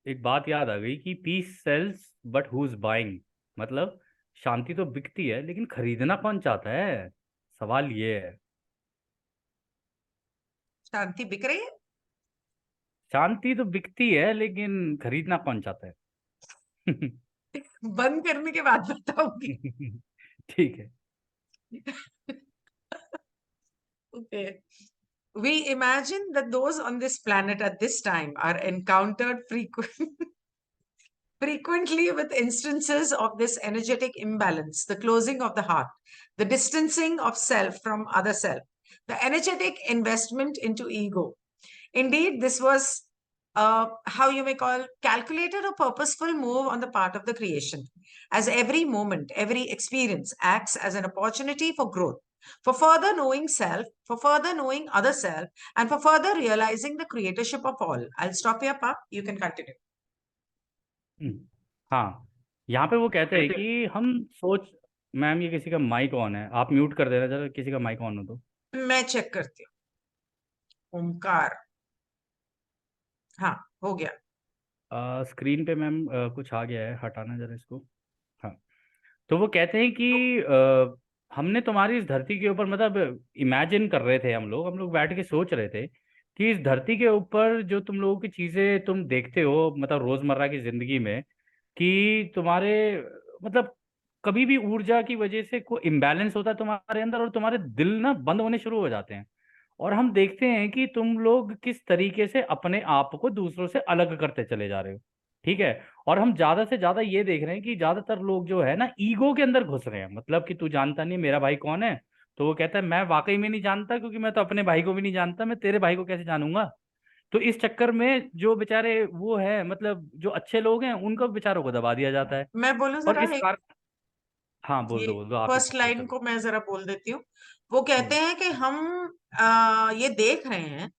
एक बात याद आ गई कि peace sells but who is buying, मतलब शांति तो बिकती है लेकिन खरीदना कौन चाहता है, सवाल ये है। शांति बिक रही है। शांति तो बिकती है लेकिन खरीदना कौन चाहता है। बंद करने के बाद बताऊंगी। ठीक है। Okay. We imagine that those on this planet at this time are encountered frequently with instances of this energetic imbalance, the closing of the heart, the distancing of self from other self, the energetic investment into ego. Indeed, this was how you may call calculated or purposeful move on the part of the creation, as every moment, every experience acts as an opportunity for growth. for further knowing self, for further knowing other self, and for further realizing the creatorship of all. I'll stop here, Pa. You can continue. हम्म, हाँ, यहाँ पे वो कहते हैं कि हम सोच। Ma'am, ये किसी का माइक ऑन है, आप म्यूट कर देना जरा, किसी का माइक ऑन हो तो। मैं चेक करती हूँ। ओमकार, हाँ, हो गया। स्क्रीन पे मैम कुछ आ गया है, हटाना जरा इसको। हाँ, तो वो कहते हैं कि हमने तुम्हारी इस धरती के ऊपर, मतलब इमेजिन कर रहे थे, हम लोग बैठ के सोच रहे थे कि इस धरती के ऊपर जो तुम लोगों की चीजें तुम देखते हो, मतलब रोजमर्रा की जिंदगी में, कि तुम्हारे, मतलब कभी भी ऊर्जा की वजह से कोई इम्बैलेंस होता है तुम्हारे अंदर, और तुम्हारे दिल ना बंद होने शुरू हो जाते हैं। और हम देखते हैं कि तुम लोग किस तरीके से अपने आप को दूसरों से अलग करते चले जा रहे हो। ठीक है। और हम ज्यादा से ज्यादा ये देख रहे हैं कि ज्यादातर लोग जो है ना, ईगो के अंदर घुस रहे हैं, मतलब कि तू जानता नहीं मेरा भाई कौन है। तो वो कहता है मैं वाकई में नहीं जानता, क्योंकि मैं तो अपने भाई को भी नहीं जानता, मैं तेरे भाई को कैसे जानूंगा। तो इस चक्कर में जो बेचारे वो है, मतलब जो अच्छे लोग हैं, उनको बेचारों को दबा दिया जाता है। मैं बोलूं और जरा इस एक, कार हाँ, ये बोल दो, आप ही फर्स्ट बोल दो, लाइन चलो। को मैं जरा बोल देती हूँ। वो कहते हम्म। हैं कि हम ये देख रहे हैं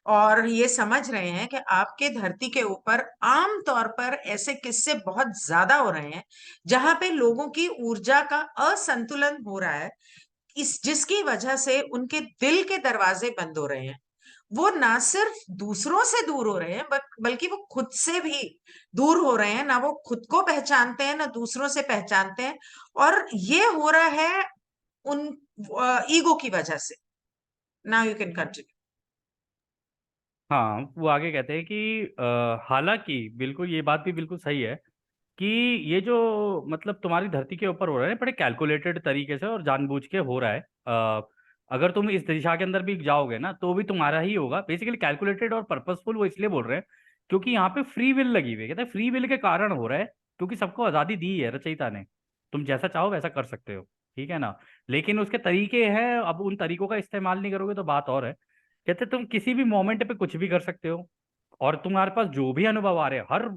और ये समझ रहे हैं कि आपके धरती के ऊपर आम तौर पर ऐसे किस्से बहुत ज्यादा हो रहे हैं जहां पे लोगों की ऊर्जा का असंतुलन हो रहा है, इस जिसकी वजह से उनके दिल के दरवाजे बंद हो रहे हैं। वो ना सिर्फ दूसरों से दूर हो रहे हैं, बल्कि वो खुद से भी दूर हो रहे हैं। ना वो खुद को पहचानते हैं, ना दूसरों से पहचानते हैं। और ये हो रहा है उन ईगो की वजह से। Now you can continue. हाँ, वो आगे कहते हैं कि हालांकि बिल्कुल ये बात भी बिल्कुल सही है कि ये जो, मतलब तुम्हारी धरती के ऊपर हो रहा है बड़े कैलकुलेटेड तरीके से और जानबूझ के हो रहा है। अगर तुम इस दिशा के अंदर भी जाओगे ना, तो भी तुम्हारा ही होगा। बेसिकली कैलकुलेटेड और पर्पसफुल वो इसलिए बोल रहे हैं क्योंकि यहाँ पे फ्री विल लगी हुई है। कहते हैं फ्री विल के कारण हो रहा है, क्योंकि सबको आज़ादी दी है रचयिता ने। तुम जैसा चाहो वैसा कर सकते हो, ठीक है ना। लेकिन उसके तरीके हैं, अब उन तरीकों का इस्तेमाल नहीं करोगे तो बात और है। कहते तुम किसी भी मोमेंट पे कुछ भी कर सकते हो, और तुम्हारे पास जो भी अनुभव आ रहे हैं हर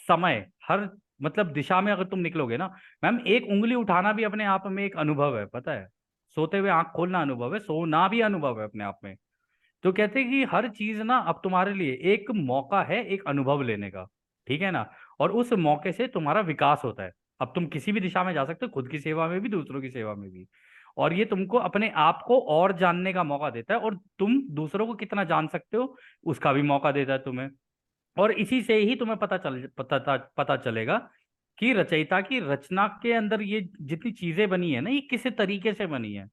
समय, हर मतलब दिशा में अगर तुम निकलोगे ना। मैम, एक उंगली उठाना भी अपने आप में एक अनुभव है, पता है। सोते हुए आंख खोलना अनुभव है, सोना भी अनुभव है अपने आप में। तो कहते हैं कि हर चीज ना अब तुम्हारे लिए एक मौका है, एक अनुभव लेने का। ठीक है ना। और उस मौके से तुम्हारा विकास होता है। अब तुम किसी भी दिशा में जा सकते हो, खुद की सेवा में भी, दूसरों की सेवा में भी। और ये तुमको अपने आप को और जानने का मौका देता है, और तुम दूसरों को कितना जान सकते हो उसका भी मौका देता है तुम्हें। और इसी से ही तुम्हें पता चलेगा कि रचयिता की रचना के अंदर ये जितनी चीजें बनी है ना, ये किस तरीके से बनी है।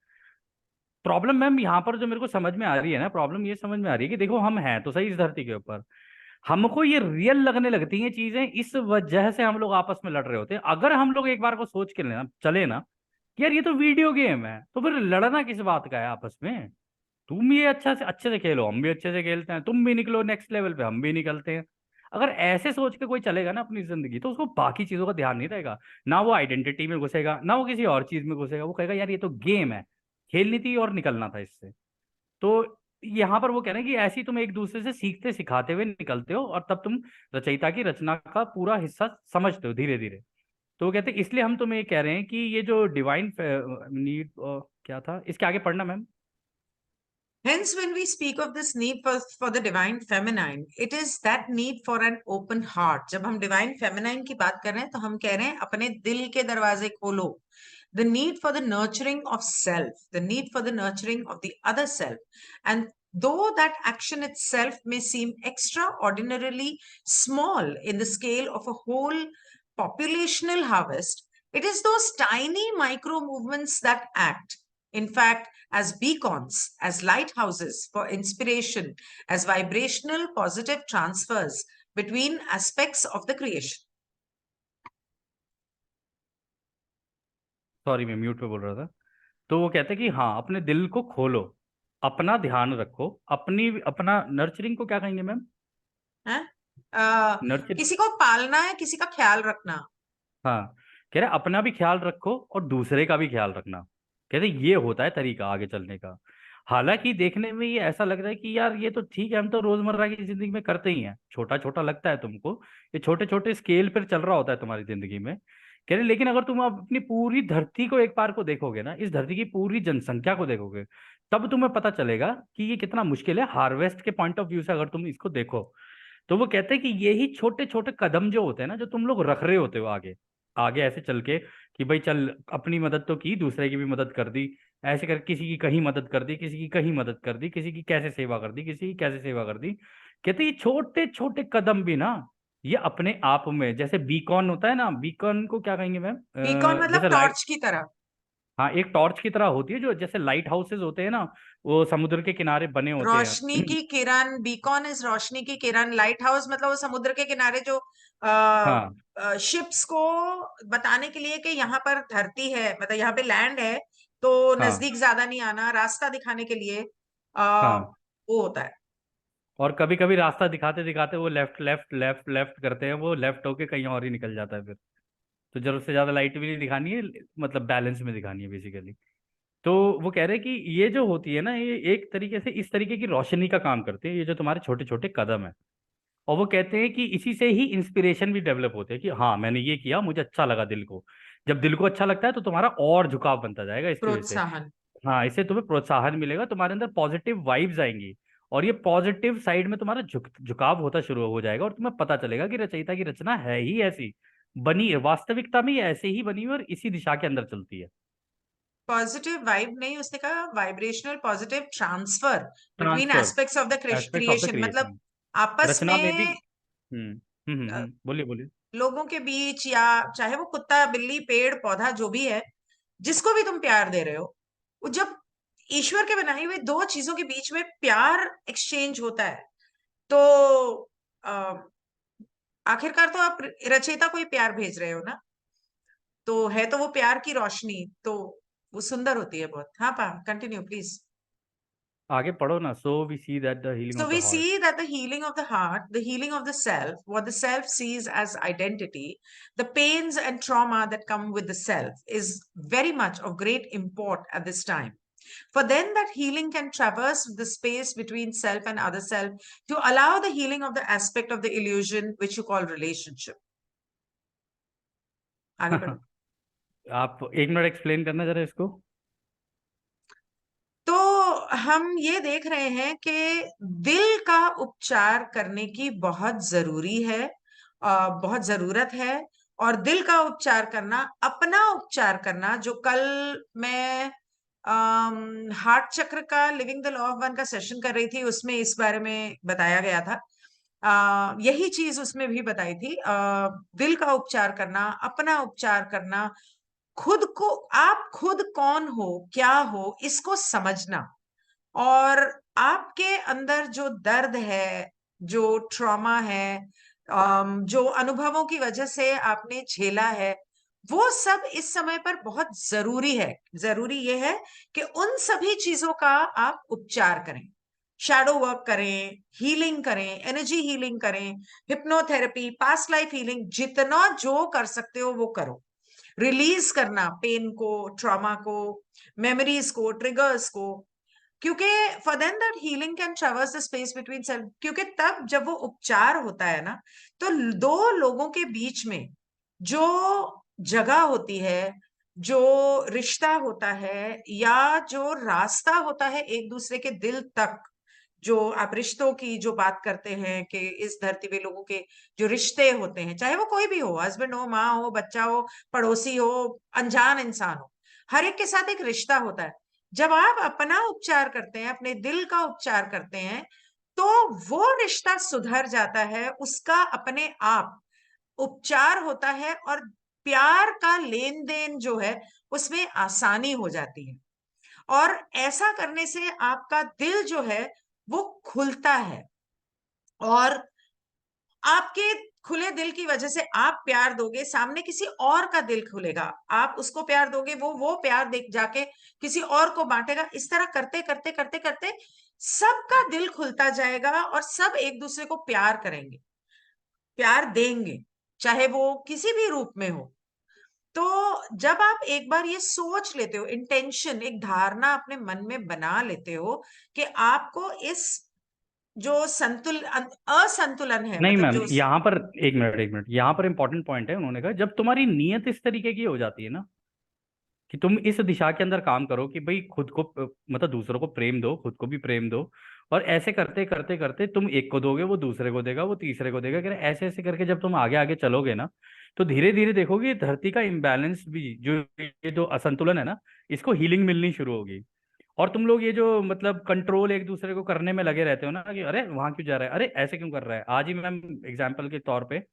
प्रॉब्लम मैम यहाँ पर जो मेरे को समझ में आ रही है ना, प्रॉब्लम ये समझ में आ रही है कि देखो, हम हैं तो सही इस धरती के ऊपर, हमको ये रियल लगने लगती हैं चीजें, इस वजह से हम लोग आपस में लड़ रहे होते हैं। अगर हम लोग एक बार को सोच के लेना चले ना कि यार ये तो वीडियो गेम है, तो फिर लड़ना किस बात का है आपस में। तुम ये अच्छे से खेलो, हम भी अच्छे से खेलते हैं, तुम भी निकलो नेक्स्ट लेवल पे, हम भी निकलते हैं। अगर ऐसे सोच के कोई चलेगा ना अपनी जिंदगी, तो उसको बाकी चीजों का ध्यान नहीं रहेगा। ना वो आइडेंटिटी में घुसेगा, ना वो किसी और चीज में घुसेगा। वो कहेगा यार ये तो गेम है, खेलनी थी और निकलना था इससे। तो यहाँ पर वो कह रहे हैं कि ऐसी तुम एक दूसरे से सीखते सिखाते हुए निकलते हो, और तब तुम रचयिता की रचना का पूरा हिस्सा समझते हो धीरे धीरे। तो वो कहते हैं इसलिए हम तुम्हें ये कह रहे हैं कि ये जो डिवाइन नीड, क्या था इसके आगे पढ़ना ma'am. Hence, when we speak of this need for the divine feminine, it is that need for an open heart. जब हम divine feminine की बात कर रहे हैं, तो हम कह रहे हैं अपने दिल के दरवाजे खोलो. The need for the nurturing of self, the need for the nurturing of the other self. And though that action itself may seem extraordinarily small in the scale of a whole populational harvest, it is those tiny micro movements that act, in fact, as beacons, as lighthouses for inspiration, as vibrational positive transfers between aspects of the creation. Sorry, मैं mute पे बोल रहा था। तो वो कहते हैं कि हाँ, अपने दिल को खोलो, अपना ध्यान रखो, अपनी अपना नर्चरिंग को क्या कहेंगे मैम। है? नर्चर किसी को पालना है, किसी का ख्याल रखना। हाँ, कह रहे अपना भी ख्याल रखो और दूसरे का भी ख्याल रखना। कहते ये होता है तरीका आगे चलने का। हालांकि देखने में ये ऐसा लग रहा है कि यार ये तो ठीक है, हम तो रोजमर्रा की जिंदगी में करते ही हैं, छोटा छोटा लगता है तुमको, ये छोटे छोटे स्केल पर चल रहा होता है तुम्हारी जिंदगी में। कह रहे लेकिन अगर तुम अब अपनी पूरी धरती को एक बार को देखोगे ना, इस धरती की पूरी जनसंख्या को देखोगे, तब तुम्हें पता चलेगा कि ये कितना मुश्किल है। हार्वेस्ट के पॉइंट ऑफ व्यू से अगर तुम इसको देखो, तो वो कहते हैं कि यही छोटे छोटे कदम जो होते हैं ना, जो तुम लोग रख रहे होते हो आगे आगे ऐसे चल के, कि भाई चल अपनी मदद तो की, दूसरे की भी मदद कर दी, ऐसे कर किसी की कहीं मदद कर दी, किसी की कहीं मदद कर दी, किसी की कैसे सेवा कर दी, किसी की कैसे सेवा कर दी। कहते ये छोटे छोटे कदम भी ना, ये अपने आप में, जैसे बीकॉन होता है ना, बीकॉन को क्या कहेंगे मैम? बीकॉन मतलब जैसे लाइट, टॉर्च की तरह। हाँ एक टॉर्च की तरह होती है, जो जैसे लाइट हाउसेज होते हैं ना, वो समुद्र के किनारे बने होते रोशनी हैं। की किरण, बीकॉन इज रोशनी की किरण। लाइट हाउस मतलब वो समुद्र के किनारे जो हाँ शिप्स को बताने के लिए कि यहाँ पर धरती है, मतलब यहाँ पे लैंड है, तो हाँ नजदीक ज्यादा नहीं आना, रास्ता दिखाने के लिए आ, हाँ। वो होता है। और कभी कभी रास्ता दिखाते दिखाते वो लेफ्ट लेफ्ट लेफ्ट लेफ्ट करते हैं, वो लेफ्ट होके कहीं और ही निकल जाता है फिर। तो जरूरत से ज्यादा लाइट भी नहीं दिखानी है, मतलब बैलेंस में दिखानी है बेसिकली। तो वो कह रहे हैं कि ये जो होती है ना, ये एक तरीके से इस तरीके की रोशनी का काम करती है, ये जो तुम्हारे छोटे छोटे कदम है। और वो कहते हैं कि इसी से ही इंस्पिरेशन भी डेवलप होते हैं, कि हाँ मैंने ये किया, मुझे अच्छा लगा दिल को। जब दिल को अच्छा लगता है तो तुम्हारा और झुकाव बनता जाएगा इसकी वजह से। प्रोत्साहन। हाँ, इससे तुम्हें प्रोत्साहन मिलेगा, तुम्हारे अंदर पॉजिटिव वाइब्स आएंगी, और ये पॉजिटिव साइड में तुम्हारा झुकाव होता शुरू हो जाएगा, और तुम्हें पता चलेगा कि रचयिता की रचना है ही ऐसी, बनी है वास्तविकता में, ये ऐसे ही बनी हुई और इसी दिशा के अंदर चलती है। पॉजिटिव वाइब नहीं, उसने कहा vibrational positive transfer between transfer, aspects of the aspect of the creation, मतलब क्रिएशन, आपस रचना में भी। में बोलिए बोलिए। लोगों के बीच, या चाहे वो कुत्ता बिल्ली पेड़ पौधा जो भी है, जिसको भी तुम प्यार दे रहे हो, वो जब ईश्वर के बनाए हुए दो चीजों के बीच में प्यार एक्सचेंज होता है, तो अ, आखिरकार तो आप रचयिता को ही प्यार भेज रहे हो ना, तो है तो वो प्यार की रोशनी, तो वो सुंदर होती है बहुत। हाँ पा, कंटिन्यू प्लीज। आगे पढ़ो ना। So we see that the healing So of the we heart. see that the healing of the heart, the healing of the self, what the self sees as identity, the pains and trauma that come with the self is very much of great import at this time. For then that healing can traverse the space between self and other self to allow the healing of the aspect of the illusion which you call relationship. आगे बढ़ो। आप एक minute explain करना जरा इसको। तो हम ये देख रहे हैं कि दिल का उपचार करने की बहुत जरूरी है, बहुत जरूरत है। और दिल का उपचार करना, अपना उपचार करना, जो कल मैं हार्ट चक्र का living the law of one का सेशन कर रही थी, उसमें इस बारे में बताया गया था। यही चीज उसमें भी बताई थी। दिल का उपचार करना, अपना उपचार करना, खुद को, आप खुद कौन हो, क्या हो, इसको समझना, और आपके अंदर जो दर्द है, जो ट्रॉमा है, जो अनुभवों की वजह से आपने झेला है, वो सब इस समय पर बहुत जरूरी है। जरूरी ये है कि उन सभी चीजों का आप उपचार करें, शैडो वर्क करें, हीलिंग करें, एनर्जी हीलिंग करें, हिप्नोथेरेपी, पास्ट लाइफ हीलिंग, जितना जो कर सकते हो वो करो। रिलीज करना पेन को, ट्रॉमा को, मेमोरीज को, ट्रिगर्स को, क्योंकि for then that healing can traverse the space between self, क्योंकि तब जब वो उपचार होता है ना, तो दो लोगों के बीच में जो जगह होती है, जो रिश्ता होता है, या जो रास्ता होता है एक दूसरे के दिल तक, जो आप रिश्तों की जो बात करते हैं कि इस धरती पे लोगों के जो रिश्ते होते हैं, चाहे वो कोई भी हो, हस्बैंड हो, माँ हो, बच्चा हो, पड़ोसी हो, अनजान इंसान हो, हर एक के साथ एक रिश्ता होता है। जब आप अपना उपचार करते हैं, अपने दिल का उपचार करते हैं, तो वो रिश्ता सुधर जाता है, उसका अपने आप उपचार होता है, और प्यार का लेन देन जो है उसमें आसानी हो जाती है। और ऐसा करने से आपका दिल जो है वो खुलता है, और आपके खुले दिल की वजह से आप प्यार दोगे, सामने किसी और का दिल खुलेगा, आप उसको प्यार दोगे, वो प्यार देख जाके किसी और को बांटेगा। इस तरह करते करते करते करते सबका दिल खुलता जाएगा, और सब एक दूसरे को प्यार करेंगे, प्यार देंगे, चाहे वो किसी भी रूप में हो। तो जब आप एक बार ये सोच लेते हो, इंटेंशन, एक धारणा अपने मन में बना लेते हो कि आपको इस जो असंतुलन है, नहीं मतलब मैम, जो यहाँ पर एक मिनट यहाँ पर इंपॉर्टेंट पॉइंट है। उन्होंने कहा जब तुम्हारी नीयत इस तरीके की हो जाती है ना कि तुम इस दिशा के अंदर काम करो कि भाई खुद को मतलब दूसरों को प्रेम दो, खुद को भी प्रेम दो, और ऐसे करते करते करते तुम एक को दोगे, वो दूसरे को देगा, वो तीसरे को देगा, ऐसे ऐसे करके जब तुम आगे आगे चलोगे ना, तो धीरे धीरे देखोगे धरती का इम्बैलेंस भी, जो ये जो असंतुलन है ना, इसको हीलिंग मिलनी शुरू होगी। और तुम लोग ये जो मतलब कंट्रोल एक दूसरे को करने में लगे रहते हो ना कि अरे वहां क्यों जा रहा है, अरे ऐसे क्यों कर रहा है। आज ही मैम एग्जाम्पल के तौर पे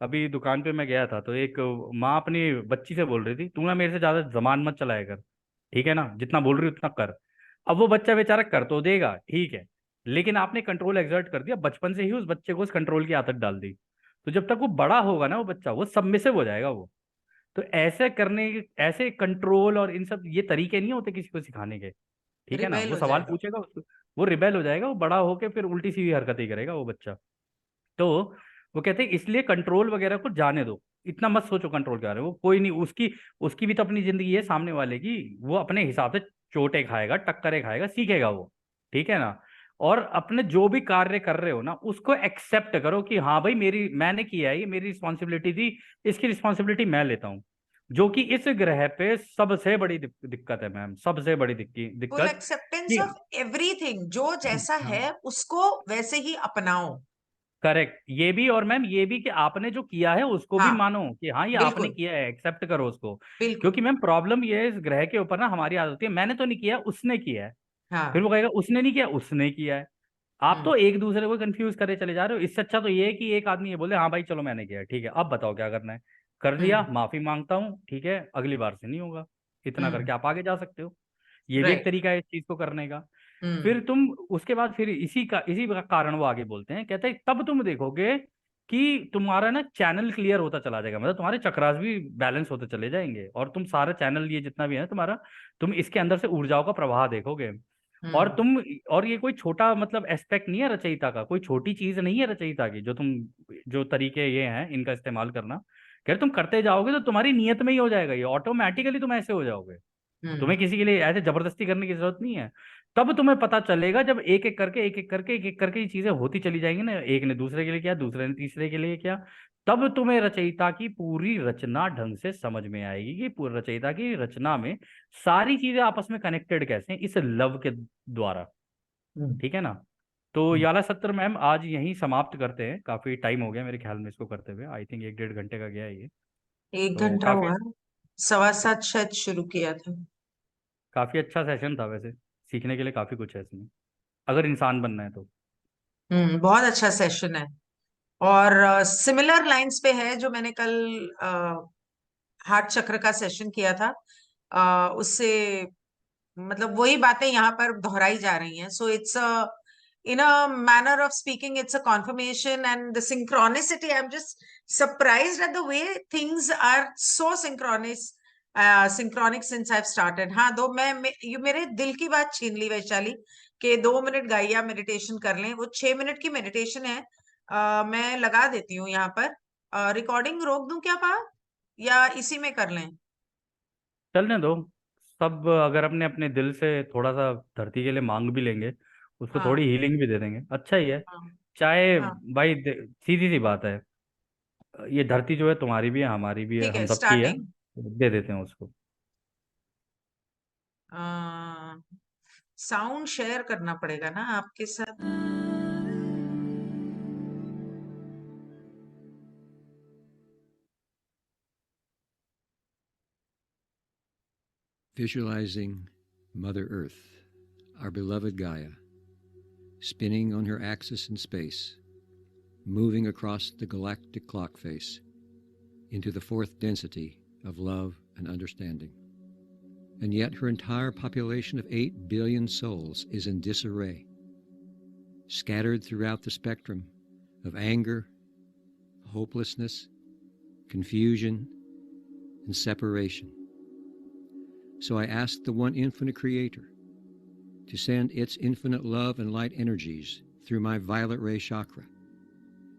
अभी दुकान पे मैं गया था, तो एक माँ अपनी बच्ची से बोल रही थी, तू ना मेरे से ज्यादा जबान मत चलाया कर, ठीक है ना, जितना बोल रही उतना कर। अब वो बच्चा बेचारा कर तो देगा, ठीक है, लेकिन आपने कंट्रोल एक्सर्ट कर दिया, बचपन से ही उस बच्चे को उस कंट्रोल की आदत डाल दी। तो जब तक वो बड़ा होगा ना वो बच्चा, वो सबमिसिव हो जाएगा वो। तो ऐसे करने, ऐसे कंट्रोल और इन सब ये तरीके नहीं होते किसी को सिखाने के, ठीक है ना। रिबेल वो हो सवाल जाएगा। पूछेगा वो रिबेल हो जाएगा, वो बड़ा होके फिर उल्टी सीधी हरकतें करेगा वो बच्चा। तो वो कहते हैं इसलिए कंट्रोल वगैरह को जाने दो, इतना मत सोचो कंट्रोल के बारे में। वो कोई नहीं, उसकी उसकी भी तो अपनी जिंदगी है सामने वाले की, वो अपने हिसाब से चोटें खाएगा, टक्करें खाएगा, सीखेगा वो, ठीक है ना। और अपने जो भी कार्य कर रहे हो ना उसको एक्सेप्ट करो कि हाँ भाई मेरी, मैंने किया है, ये मेरी रिस्पॉन्सिबिलिटी थी, इसकी रिस्पॉन्सिबिलिटी मैं लेता हूँ। जो कि इस ग्रह पे सबसे बड़ी दिक्कत है मैम, सबसे बड़ी फुल दिक्कत एक्सेप्टेंस कि ऑफ एवरीथिंग, जो जैसा हाँ, है उसको वैसे ही अपनाओ। करेक्ट, ये भी, और मैम ये भी कि आपने जो किया है उसको भी हाँ, मानो कि हाँ ये आपने बिल्कुल, किया है, एक्सेप्ट करो उसको। बिल्कुल। क्योंकि मैम प्रॉब्लम ये है इस ग्रह के ऊपर ना, हमारी आदत होती है मैंने तो नहीं किया, उसने किया है। फिर हाँ। वो कहेगा उसने नहीं किया, उसने किया है। आप हम्म। तो एक दूसरे को कंफ्यूज करे चले जा रहे हो। इससे अच्छा तो ये है कि एक आदमी ये बोले हाँ भाई चलो मैंने किया है, ठीक है, अब बताओ क्या करना है। कर दिया, हम्म। माफी मांगता हूँ, ठीक है, अगली बार से नहीं होगा। इतना हम्म। करके आप आगे जा सकते हो। ये भी एक राइट। तरीका है इस चीज को करने का। हम्म। फिर तुम उसके बाद फिर इसी का कारण वो आगे बोलते हैं, कहते हैं तब तुम देखोगे कि तुम्हारा ना चैनल क्लियर होता चला जाएगा, मतलब तुम्हारे चक्रास भी बैलेंस होते चले जाएंगे, और तुम सारा चैनल ये जितना भी है तुम्हारा, तुम इसके अंदर से ऊर्जाओं का प्रवाह देखोगे। और हम्म। तुम, और ये कोई छोटा मतलब एस्पेक्ट नहीं है रचयिता का, कोई छोटी चीज नहीं है रचयिता की, जो तुम, जो तरीके ये हैं इनका इस्तेमाल करना, अगर तुम करते जाओगे तो तुम्हारी नियत में ही हो जाएगा, ये ऑटोमेटिकली तुम ऐसे हो जाओगे। हम्म। तुम्हें किसी के लिए ऐसे जबरदस्ती करने की जरूरत नहीं है। तब तुम्हें पता चलेगा जब एक एक करके एक एक करके एक एक करके ये चीजें होती चली जाएंगी ना, एक ने दूसरे के लिए किया, दूसरे ने तीसरे के लिए किया, तब तुम्हें रचयिता की पूरी रचना ढंग से समझ में आएगी कि पूरी रचयिता की रचना में सारी चीजें आपस में कनेक्टेड कैसे हैं, इस लव के द्वारा, हम्म। ठीक है ना। तो हम्म। याला सत्र मैम आज यहीं समाप्त करते हैं, काफी टाइम हो गया मेरे ख्याल में इसको करते हुए, आई थिंक 1 डेढ़ घंटे का गया है ये। एक तो घंटा काफी, हुआ, 7:15 शायद शुरू किया था। काफी अच्छा सेशन था वैसे, सीखने के लिए काफी कुछ है इसमें, अगर इंसान बनना है तो। बहुत अच्छा सेशन है। और सिमिलर लाइंस पे है जो मैंने कल हार्ट चक्र का सेशन किया था। उससे मतलब वही बातें यहाँ पर दोहराई जा रही हैं। So it's in a manner of speaking, it's a confirmation and the synchronicity. I'm just surprised at the way things are so synchronic since I've started. हाँ, ये मेरे दिल की बात छीन ली वैशाली कि 2 मिनट गाइया मेडिटेशन कर लें। वो 6 मिनट की मेडिटेशन है। मैं लगा देती हूँ यहाँ पर। रिकॉर्डिंग रोक दूं क्या पा, या इसी में कर लें? चलने दो। सब अगर अपने अपने दिल से थोड़ा सा धरती के लिए मांग भी लेंगे, उसको हाँ। थोड़ी हीलिंग भी दे देंगे, अच्छा ही है। हाँ। चाहे हाँ। भाई सीधी सी बात है, ये धरती जो है तुम्हारी भी है, हमारी भी है, ठीक हम है, सबकी है, स्टार्टिंग। दे देते हैं उसको। साउंड शेयर करना पड़ेगा ना आपके साथ। Visualizing Mother Earth, our beloved Gaia, spinning on her axis in space, moving across the galactic clock face into the fourth density of love and understanding. And yet her entire population of 8 billion souls is in disarray, scattered throughout the spectrum of anger, hopelessness, confusion, and separation. So I ask the one infinite Creator to send its infinite love and light energies through my violet ray chakra,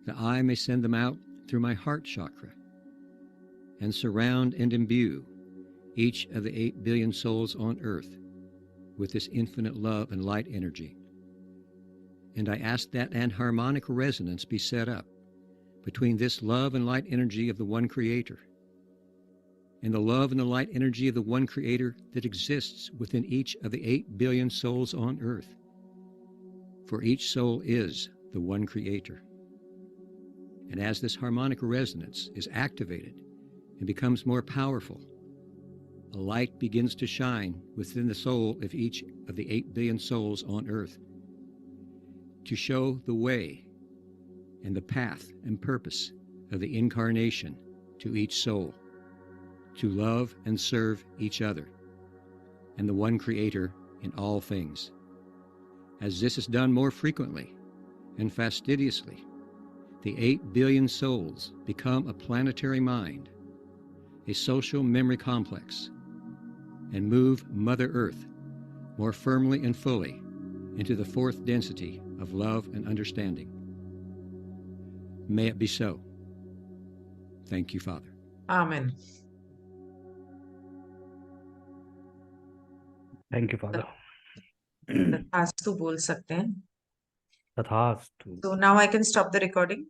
that I may send them out through my heart chakra and surround and imbue each of the 8 billion souls on earth with this infinite love and light energy. and I ask that an harmonic resonance be set up between this love and light energy of the one Creator and the love and the light energy of the one Creator that exists within each of the 8 billion souls on earth. For each soul is the one Creator. And as this harmonic resonance is activated and becomes more powerful, a light begins to shine within the soul of each of the 8 billion souls on earth to show the way and the path and purpose of the incarnation to each soul, to love and serve each other and the one Creator in all things. As this is done more frequently and fastidiously, the 8 billion souls become a planetary mind, a social memory complex, and move Mother Earth more firmly and fully into the fourth density of love and understanding. May it be so. Thank you, Father. Amen. Thank you father. तथास्तु बोल सकते हैं। तथास्तु। So now I can stop the recording.